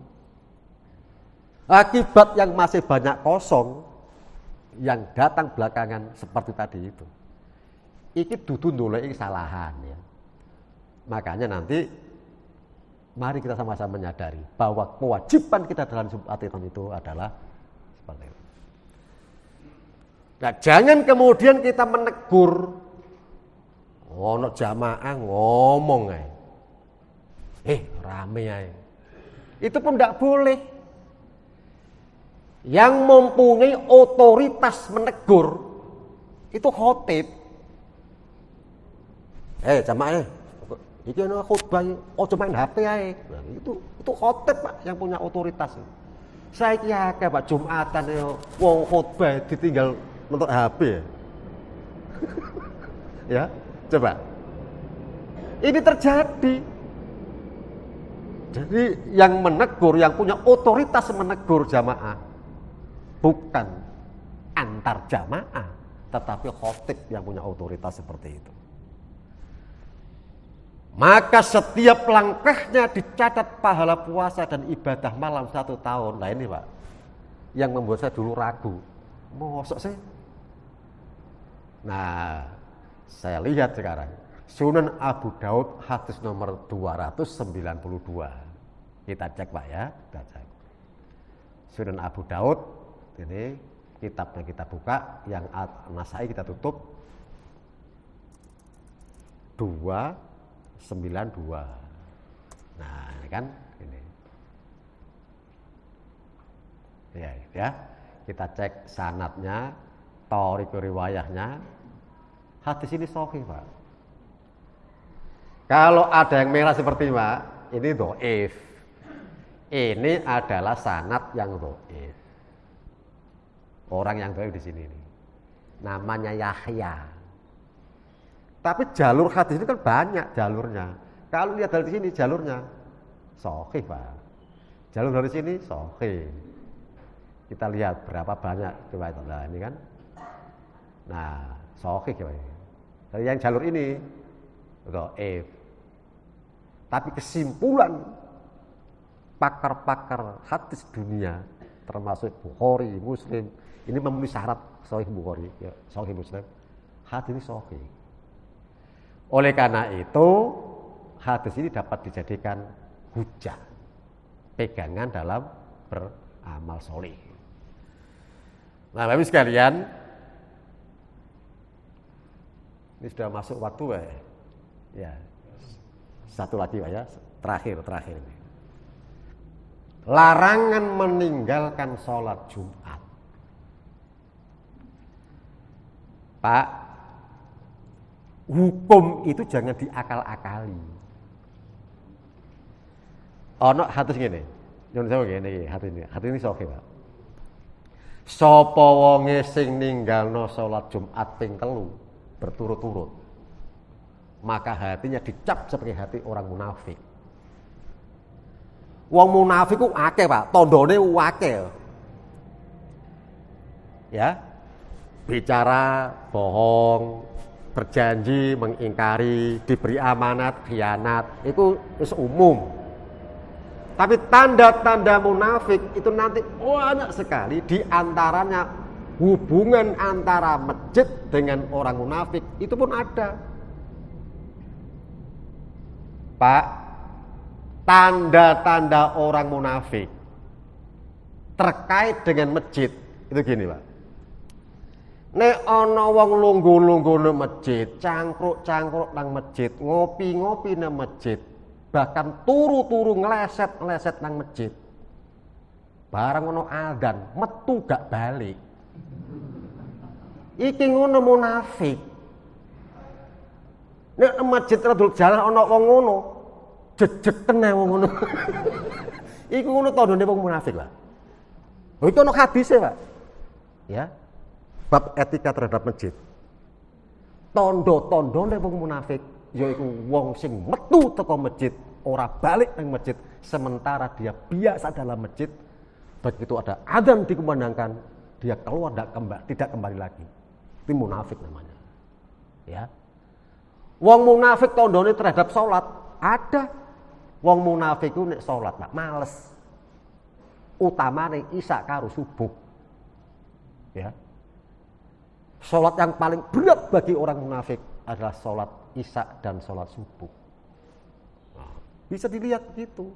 Akibat yang masih banyak kosong, yang datang belakangan seperti tadi itu. Iki dudu ndoleki kesalahan ya. Makanya nanti mari kita sama-sama menyadari bahwa kewajiban kita dalam Jumat itu adalah seperti itu. Nah, jangan kemudian kita menegur. Ono jamaah ngomong ae. Rame ae. Itu pun tidak boleh. Yang mempunyai otoritas menegur itu khotib. Jamaah, iki ana khutbah, ojo main HP ae. Nah, itu khotib Pak yang punya otoritas. Saiki akeh Pak Jumatan wong khutbah ditinggal nonton HP ya. Ya, coba. Ini terjadi. Jadi yang menegur, yang punya otoritas menegur jamaah bukan antar jamaah, tetapi khotib yang punya otoritas seperti itu. Maka setiap langkahnya dicatat pahala puasa dan ibadah malam 1 tahun. Nah ini Pak, yang membuat saya dulu ragu. Mosok sih? Nah, saya lihat sekarang. Sunan Abu Daud hadis nomor 292. Kita cek Pak ya, kita cek. Sunan Abu Daud, ini kitabnya kita buka, yang Nasai kita tutup. 292. Nah, ini kan ini. Ya. Kita cek sanadnya, thoriq riwayahnya. Hadis ini sahih, Pak. Kalau ada yang merah seperti ini, Pak, ini dhaif. Ini adalah sanad yang dhaif. Orang yang dhaif di sini nih. Namanya Yahya. Tapi jalur hadis ini kan banyak jalurnya. Kalau lihat dari sini jalurnya sahih, Pak. Jalur dari sini sahih. Kita lihat berapa banyak coba itu. Nah, ini kan. Nah, sahih coba ini. Dari yang jalur ini dhaif. Tapi kesimpulan pakar-pakar hadis dunia termasuk Bukhari, Muslim, ini memenuhi syarat sahih Bukhari, ya, sahih Muslim. Hadis ini sahih. Oleh karena itu, hadis ini dapat dijadikan hujah, pegangan dalam beramal soleh. Nah, Bapak sekalian, ini sudah masuk waktu ya. Satu lagi Pak ya, terakhir ini. Larangan meninggalkan sholat Jumat. Pak, hukum itu jangan diakal-akali. Ono hadis ngene. Nyun sewu ngene iki, hadis ini sahih, Pak. Sapa wonge sing ninggalno salat Jumat ping 3 berturut-turut, maka hatinya dicap seperti hati orang munafik. Wong munafik ku akeh, Pak, tandane akeh. Ya. Bicara bohong, berjanji, mengingkari, diberi amanat, khianat, itu umum. Tapi tanda-tanda munafik itu nanti banyak sekali, di antaranya hubungan antara masjid dengan orang munafik itu pun ada. Pak, tanda-tanda orang munafik terkait dengan masjid itu gini, Pak. Nek ana wong lungguh-lungguh nang masjid, cangkruk-cangkruk nang masjid, ngopi-ngopi nang masjid, bahkan turu-turu ngleset-ngleset nang masjid. Barang ono adzan, metu gak balik. Iki ngono munafik. Nek masjid radul jalan ana wong ngono, jejeken ae wong ngono. Iku ngono tandane wong munafik, Pak. Lho itu ono hadise, Pak. Ya. Bab etika terhadap masjid. Tondo-tondone wong munafik yaiku wong sing metu teko masjid, ora balik nang masjid sementara dia biasa dalam masjid. Begitu ada adzan dikumandangkan, dia keluar tidak kembali lagi. Itu munafik namanya. Ya. Wong munafik tandane terhadap salat ada. Wong munafik ku nek salat Pak males. Utamane isya karo subuh. Ya. Salat yang paling berat bagi orang munafik adalah salat isya dan salat subuh. Bisa dilihat begitu.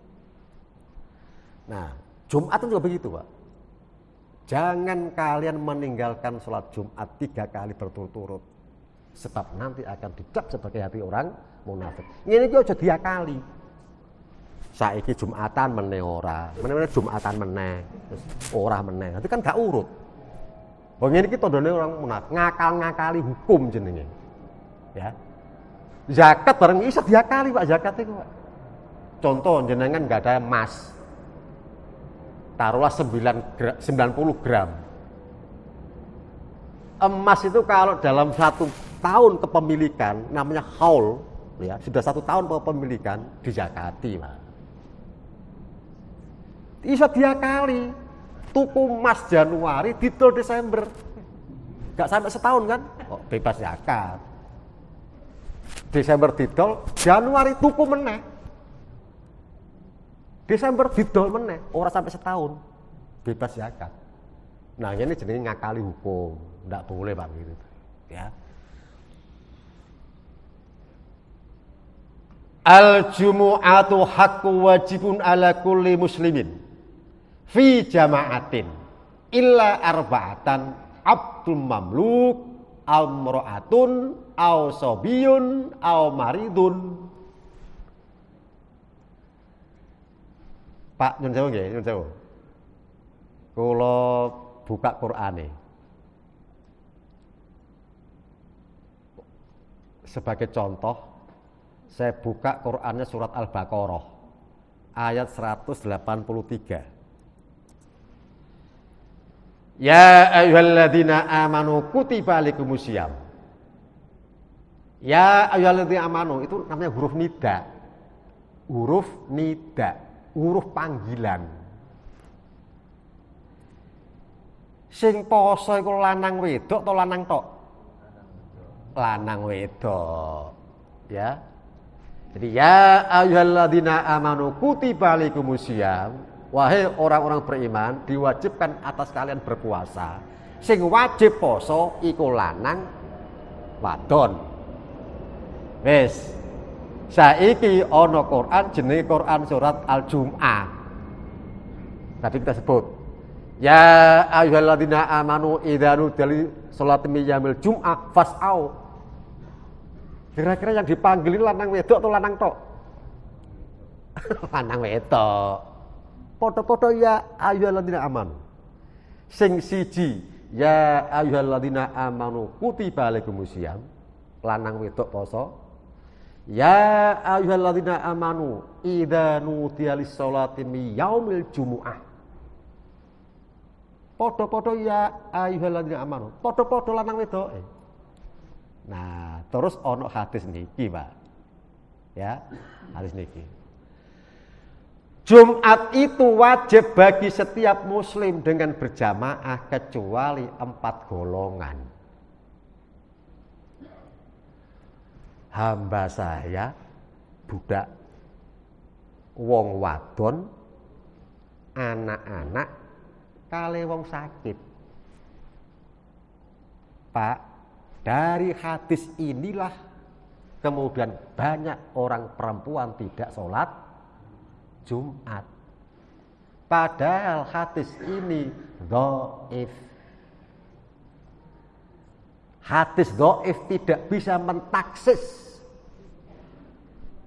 Nah, Jumat juga begitu, Pak. Jangan kalian meninggalkan sholat Jumat 3 kali berturut-turut. Sebab nanti akan dicap sebagai hati orang munafik. Ini aja diakali. Saiki Jumatan meneh ora, meneh Jumatan meneh, terus ora meneh. Nanti kan gak urut. Wong ngene iki tandane orang munafik, ngakal-ngakali hukum jenenge. Ya. Zakat bareng iso diakali, Pak, zakat itu, Pak. Contoh jenengan enggak ada emas. Taruhlah 90 gram. Emas itu kalau dalam 1 tahun kepemilikan, namanya haul, ya, sudah 1 tahun kepemilikan, dizakati, Pak. Iso diakali. Tuku emas Januari, didol Desember. Gak sampai setahun kan? Oh, bebas zakat. Desember didol, Januari tuku meneh. Desember didol meneh, ora sampai setahun. Bebas zakat. Nah, ini jenenge ngakali hukum. Ndak boleh, Pak, gitu. Ya. Al-jumu'atu haqqu wajibun ala kulli muslimin fi jama'atin illa arba'atan abdul mamluk aw mra'atun aw sabiyun aw maridun. Pak nyun sewu nggih, nyun sewu. Kula buka Qur'ane. Sebagai contoh, saya buka Qur'annya surat Al-Baqarah ayat 183. Ya ayyuhalladzina amanu kutiba alaikumusiyam. Ya ayyuhalladzina amanu itu namanya huruf nida. Huruf nida, huruf panggilan. Sing poso iku lanang wedok atau lanang tok? Lanang wedok. Ya. Jadi ya ayyuhalladzina amanu kutiba alaikumusiyam. Wahai orang-orang beriman, diwajibkan atas kalian berpuasa. Sing wajib poso iku lanang wadon. Wis. Saiki ana Quran jenenge Quran surat Al-Jumu'ah. Tadi kita sebut. Ya ayyuhalladzina amanu idza nudiya sholati yaumil jum'ah fas'au. Kira-kira yang dipanggil lanang wedok atau lanang tok? Lanang wedok. Podo-podo ya ayyuhalladzina amanu. Sing siji ya ayyuhalladzina amanu kutiba alaikumusiyam. Lanang wedok poso. Ya ayyuhalladzina amanu idza nudiya lis-sholati yaumil jumu'ah. Podo-podo ya ayyuhalladzina amanu. Podo-podo lanang wedok. Nah, terus ono hadis niki, Pak. Ya, hadis niki. Jumat itu wajib bagi setiap muslim dengan berjamaah kecuali 4 golongan. Hamba saya, budak, wong wadon, anak-anak, kali wong sakit. Pak, dari hadis inilah kemudian banyak orang perempuan tidak sholat Jumat. Padahal hadis ini dhaif. Hadis dhaif tidak bisa mentaksis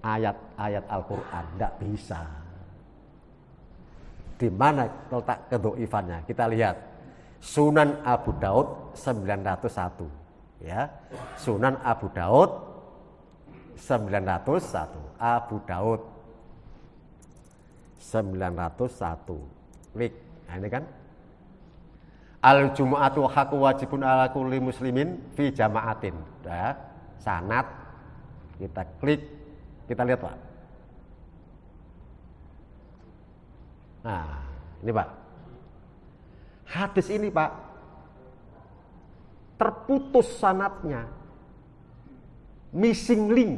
ayat-ayat Al-Quran, tidak bisa. Di mana letak kedhaifannya? Kita lihat Sunan Abu Daud 901, ya. Sunan Abu Daud 901, Abu Daud 901. Klik. Nah, ini kan Al-Jumu'atu haqqu wajibun ala kulli muslimin fi jama'atin. Ya, sanad. Kita klik, kita lihat, Pak. Nah, ini, Pak. Hadis ini, Pak, terputus sanadnya. Missing link.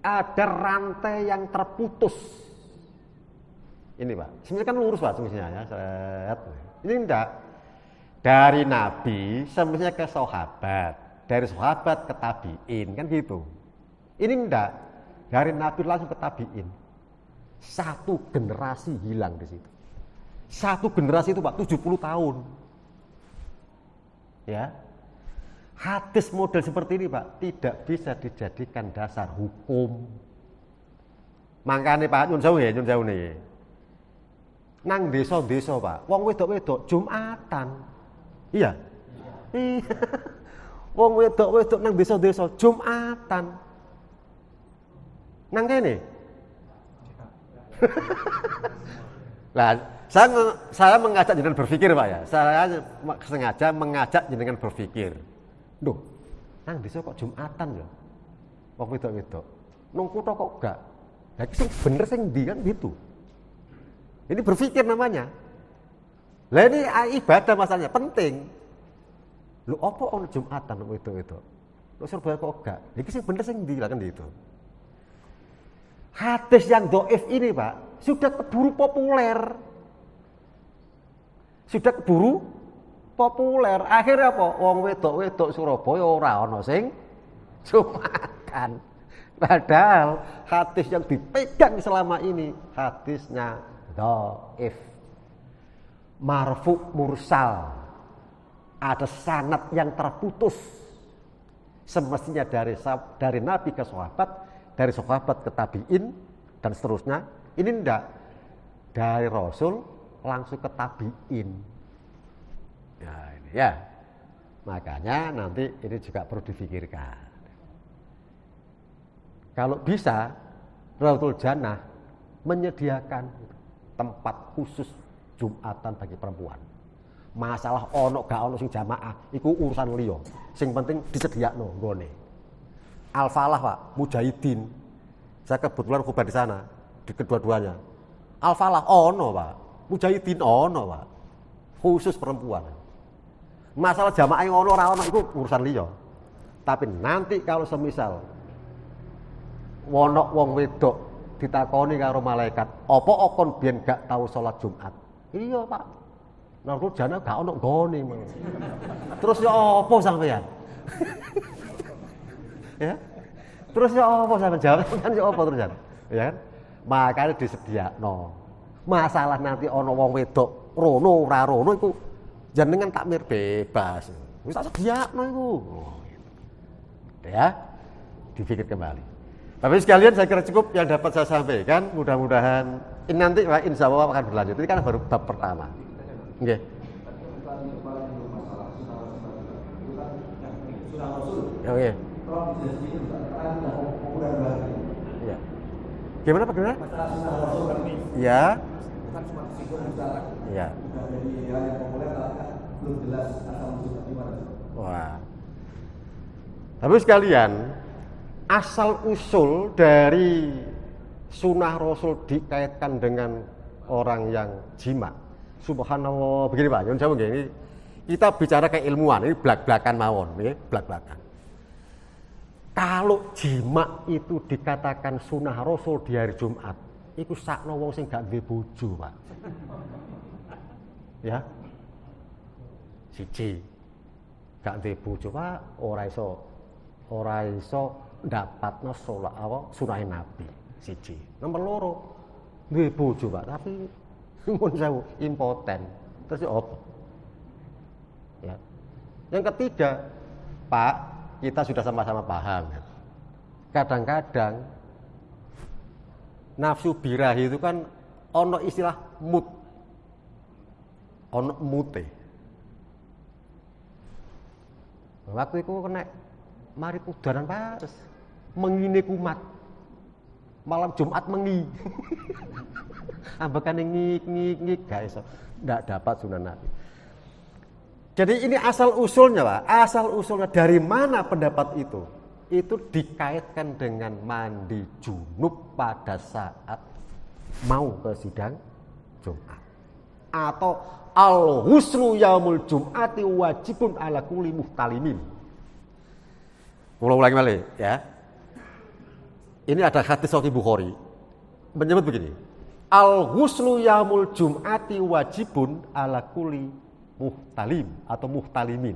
Ada rantai yang terputus. Ini, Pak, sebenarnya kan lurus, Pak, semestinya ya. Ini enggak. Dari Nabi semestinya ke sahabat, dari sahabat ke tabi'in, kan gitu. Ini enggak. Dari Nabi langsung ke tabi'in. Satu generasi hilang di situ. Satu generasi itu Pak 70 tahun. Ya. Hadis model seperti ini Pak tidak bisa dijadikan dasar hukum. Makanya Pak nyun sewu nih. Nang desa-desa Pak, wong wedok-wedok Jumatan. Iya. Iya. Wong wedok-wedok nang desa-desa Jumatan. Nang kene. Lah, saya mengajak jenengan berpikir Pak ya. Saya sengaja mengajak jenengan berpikir. Duh, nang desa kok Jumatan ya? Wong wedok-wedok. Nang kutha kok gak? Lah iki sing bener sing ndi kan gitu. Ini berpikir namanya. Lah ini ibadah masalahnya penting. Lu apa ono Jumatan wedok-wedok? Lu Surabaya kok gak? Iki sing bener sing ndi lah kan gitu. Hadis yang dhaif ini Pak sudah keburu populer. Sudah keburu populer. Akhirnya apa? Wong wedok-wedok Surabaya ora ana sing Jumatan. Padahal hadis yang dipegang selama ini hadisnya dhaif. Marfu mursal. Ada sanad yang terputus. Semestinya dari Nabi ke sahabat, dari sahabat ke tabi'in dan seterusnya. Ini enggak. Dari Rasul langsung ke tabi'in. Ya, ini ya. Makanya nanti ini juga perlu difikirkan. Kalau bisa Rawdatul Jannah menyediakan tempat khusus Jumatan bagi perempuan. Masalah ono gak ono sing jamaah iku urusan liya. Sing penting disediakno nggone. Al-Falah Pak, Mujahidin. Saya kebetulan khutbah di sana di kedua-duanya. Al-Falah ono Pak, Mujahidin ono Pak. Khusus perempuan. Masalah jamaah yang ono ora ono iku urusan liya. Tapi nanti kalau semisal wono wong wedok ditakoni karo malaikat, apa okon biyen gak tahu salat Jumat? Iya, Pak. Rawdatul Jannah gak ono nggone. Terus ya apa sampean? Ya. Terus ya apa sampean jawab? Kan ya apa terus ya? Ya kan? Makanya disediakno. Masalah nanti ono wong wedok rono ora rono iku jenengan takmir bebas. Wis tak sediakno iku. Ya. Dipikir kembali. Tapi sekalian saya kira cukup yang dapat saya sampaikan. Mudah-mudahan ini nanti Pak insya Allah akan berlanjut. Ini kan baru bab pertama. Oke. Oke. Ya. Gimana Pak? Gimana? Ya. Ya. Wah. Tapi sekalian asal usul dari sunnah Rasul dikaitkan dengan orang yang jima. Subhanallah, begini Pak, nyun sewu nggih, kita bicara kayak ilmuwan, ini blak-blakan mawon, nggih, blak-blakan. Kalau jima itu dikatakan sunnah Rasul di hari Jumat, itu sakno wong sing gak duwe bojo, Pak. Ya. Siji. Gak duwe bojo, Pak, ora iso dapatno salat sunah Nabi. Siji. Nomor loro, duwe bojo, Pak, tapi mun sewu impoten. Terus apa? Ya. Yang ketiga, Pak, kita sudah sama-sama paham. Kadang-kadang nafsu birahi itu kan ono istilah mut. Ono mute. Waktu itu kena mari udaran pares. Mengine kumat. Malam Jumat mengi. Ambekane ngik gak iso. Ndak dapat sunnah Nabi. Jadi ini asal usulnya Pak. Asal usulnya dari mana pendapat itu? Itu dikaitkan dengan mandi junub pada saat mau ke sidang Jumat. Atau al-husnu yaumul jum'ati wajibun ala kulli muhtalimin. Ulang lagi ya. Ini ada hadis Sahih Bukhari menyebut begini. Al-husnu yaumul jum'ati wajibun ala kulli muhtalim atau muhtalimin.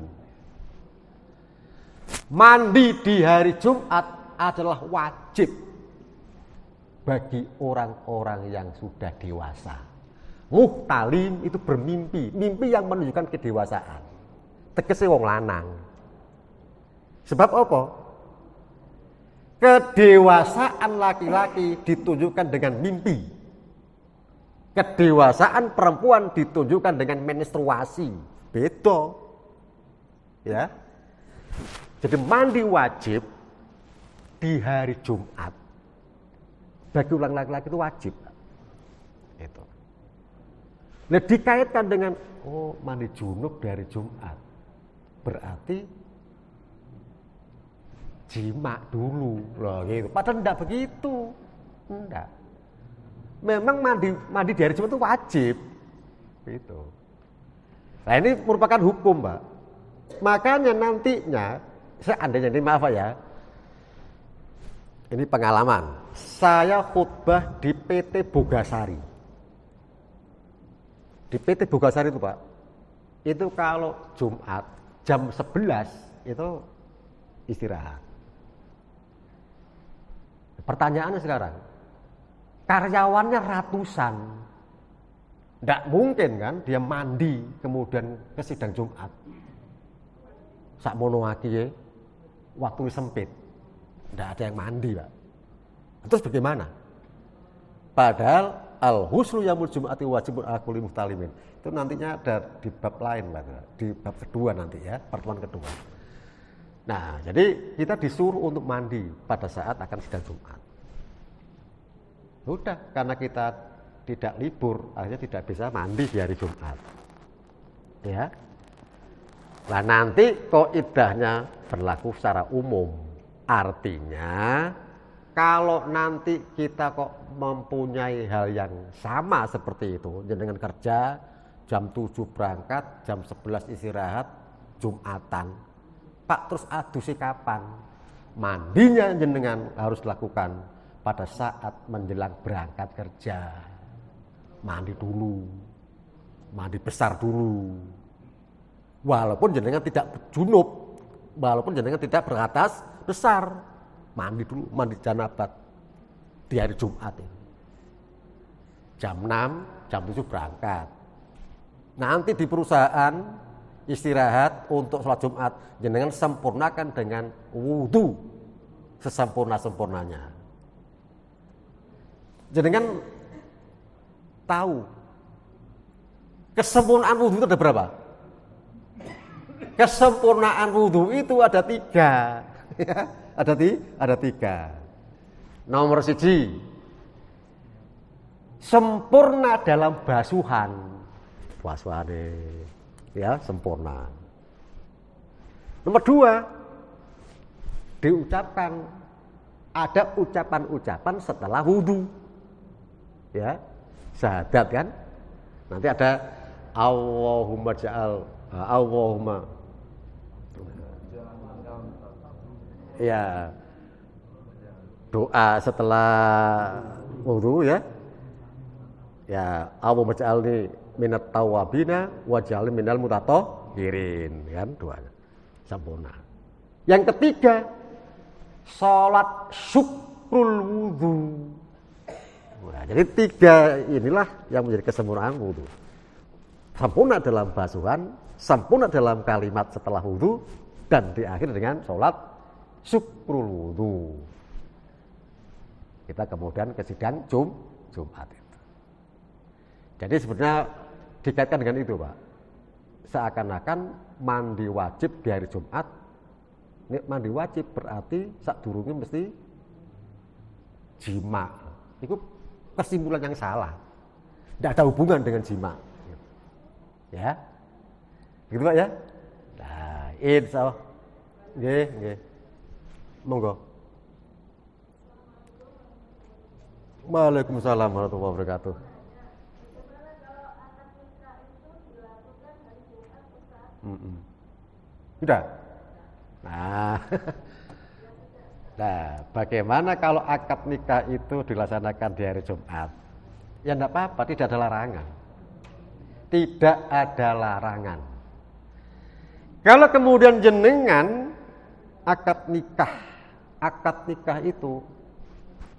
Mandi di hari Jumat adalah wajib bagi orang-orang yang sudah dewasa. Muhtalim itu bermimpi, mimpi yang menunjukkan kedewasaan. Tegese wong lanang. Sebab apa? Kedewasaan laki-laki ditunjukkan dengan mimpi. Kedewasaan perempuan ditunjukkan dengan menstruasi. Beda. Ya. Jadi mandi wajib di hari Jumat. Bagi orang laki-laki itu wajib. Itu. Nah, dikaitkan dengan mandi junub dari Jumat. Berarti jima dulu loh gitu. Padahal enggak begitu. Enggak. Memang mandi di hari Jumat itu wajib. Gitu. Nah, ini merupakan hukum, Mbak. Makanya nantinya seandainya ini maaf ya. Ini pengalaman. Saya khutbah di PT Bogasari. Di PT Bogasari itu, Pak. Itu kalau Jumat jam 11 itu istirahat. Pertanyaannya sekarang, karyawannya ratusan. Tidak mungkin kan dia mandi kemudian ke sidang Jumat. Sakmono aki waktu sempit. Tidak ada yang mandi, Pak. Terus bagaimana? Padahal al-huslu yaumul jum'ati wajibun ala kulli muhtalimin. Itu nantinya ada di bab lain, Pak. Di bab kedua nanti ya, pertemuan kedua. Nah, jadi kita disuruh untuk mandi pada saat akan sidang Jumat. Sudah, karena kita tidak libur, akhirnya tidak bisa mandi di hari Jumat. Ya. Nah, nanti qaidahnya berlaku secara umum. Artinya, kalau nanti kita kok mempunyai hal yang sama seperti itu, jenengan kerja, jam 7 berangkat, jam 11 istirahat, Jumatan. Pak, terus adusi kapan? Mandinya jenengan harus lakukan pada saat menjelang berangkat kerja. Mandi dulu, mandi besar dulu. Walaupun jenengan tidak junub, walaupun jenengan tidak beratas besar, mandi dulu, mandi janabat di hari Jumat ini. Jam 6, jam 7 berangkat. Nanti di perusahaan istirahat untuk sholat Jumat, jenengan sempurnakan dengan wudhu sesempurna-sempurnanya. Jenengan tahu kesempurnaan wudhu itu ada berapa? Kesempurnaan wudhu itu ada 3. Ada 3. Nomor 1, sempurna dalam basuhan. Ya, sempurna. Nomor 2, diucapkan ada ucapan-ucapan setelah wudhu. Ya, syahadat kan? Nanti ada Allahumma ja'al, Allahumma. Ya, doa setelah wudhu ya. Ya, Allahumma ja'alni minat tawabina waj'alni minal mutatahhirin, kan doanya. Sempurna. Yang ketiga, salat syukrul wudhu. Nah, jadi 3 inilah yang menjadi kesempurnaan wudhu. Sempurna dalam basuhan, sempurna dalam kalimat setelah wudhu, dan diakhiri dengan salat syukrul wudhu. Kita kemudian ke sidang Jumat itu. Jadi sebenarnya dikaitkan dengan itu, Pak. Seakan-akan mandi wajib di hari Jumat. Ini mandi wajib berarti sadurunge mesti jima. Itu kesimpulan yang salah. Tidak ada hubungan dengan jima. Ya. Gitu, Pak ya? Nah, insyaallah. Nggih. Monggo. Waalaikumsalam warahmatullahi wabarakatuh. Sudah. Nah, bagaimana kalau akad nikah itu dilaksanakan di hari Jumat? Ya enggak apa-apa, tidak ada larangan. Tidak ada larangan. Kalau kemudian jenengan akad nikah itu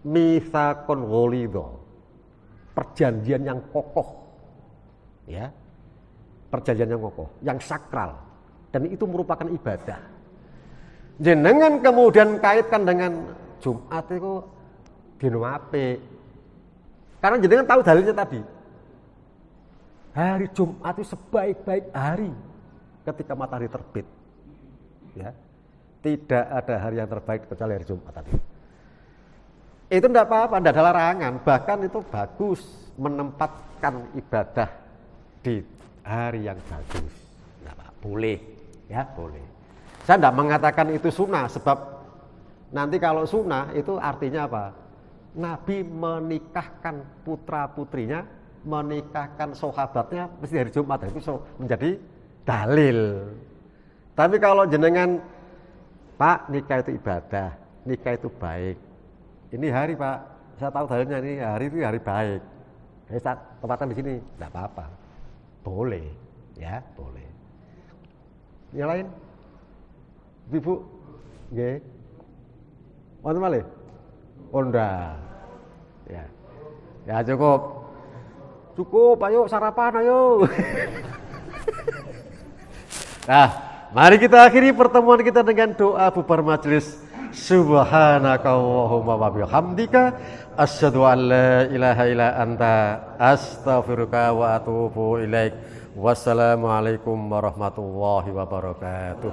mitsaqun ghalidha, perjanjian yang kokoh, ya, perjanjian yang kokoh, yang sakral, dan itu merupakan ibadah. Jenengan kemudian kaitkan dengan Jumat itu dino apik, karena jenengan tahu dalilnya tadi. Hari Jumat itu sebaik-baik hari ketika matahari terbit. Ya. Tidak ada hari yang terbaik kecuali hari Jumat tadi. Itu tidak apa-apa, tidak ada larangan. Bahkan itu bagus menempatkan ibadah di hari yang bagus. Tidak apa, boleh, ya boleh. Saya tidak mengatakan itu sunnah, sebab nanti kalau sunnah itu artinya apa? Nabi menikahkan putra-putrinya, menikahkan sahabatnya mesti hari Jumat, itu menjadi dalil. Tapi kalau jenengan, Pak, nikah itu ibadah, nikah itu baik. Ini hari, Pak, saya tahu dalilnya, ini hari itu hari baik. Saya tempatkan di sini, tidak apa-apa, boleh, ya boleh. Yang lain, Ibu, nggih, wonten malih, onda, ya cukup, ayo sarapan, ayo. Nah, mari kita akhiri pertemuan kita dengan doa bubar majelis. Subhanakallahumma wa bihamdika asyhadu an la ilaha illa anta astaghfiruka wa atubu ilaik. Wassalamualaikum warahmatullahi wabarakatuh.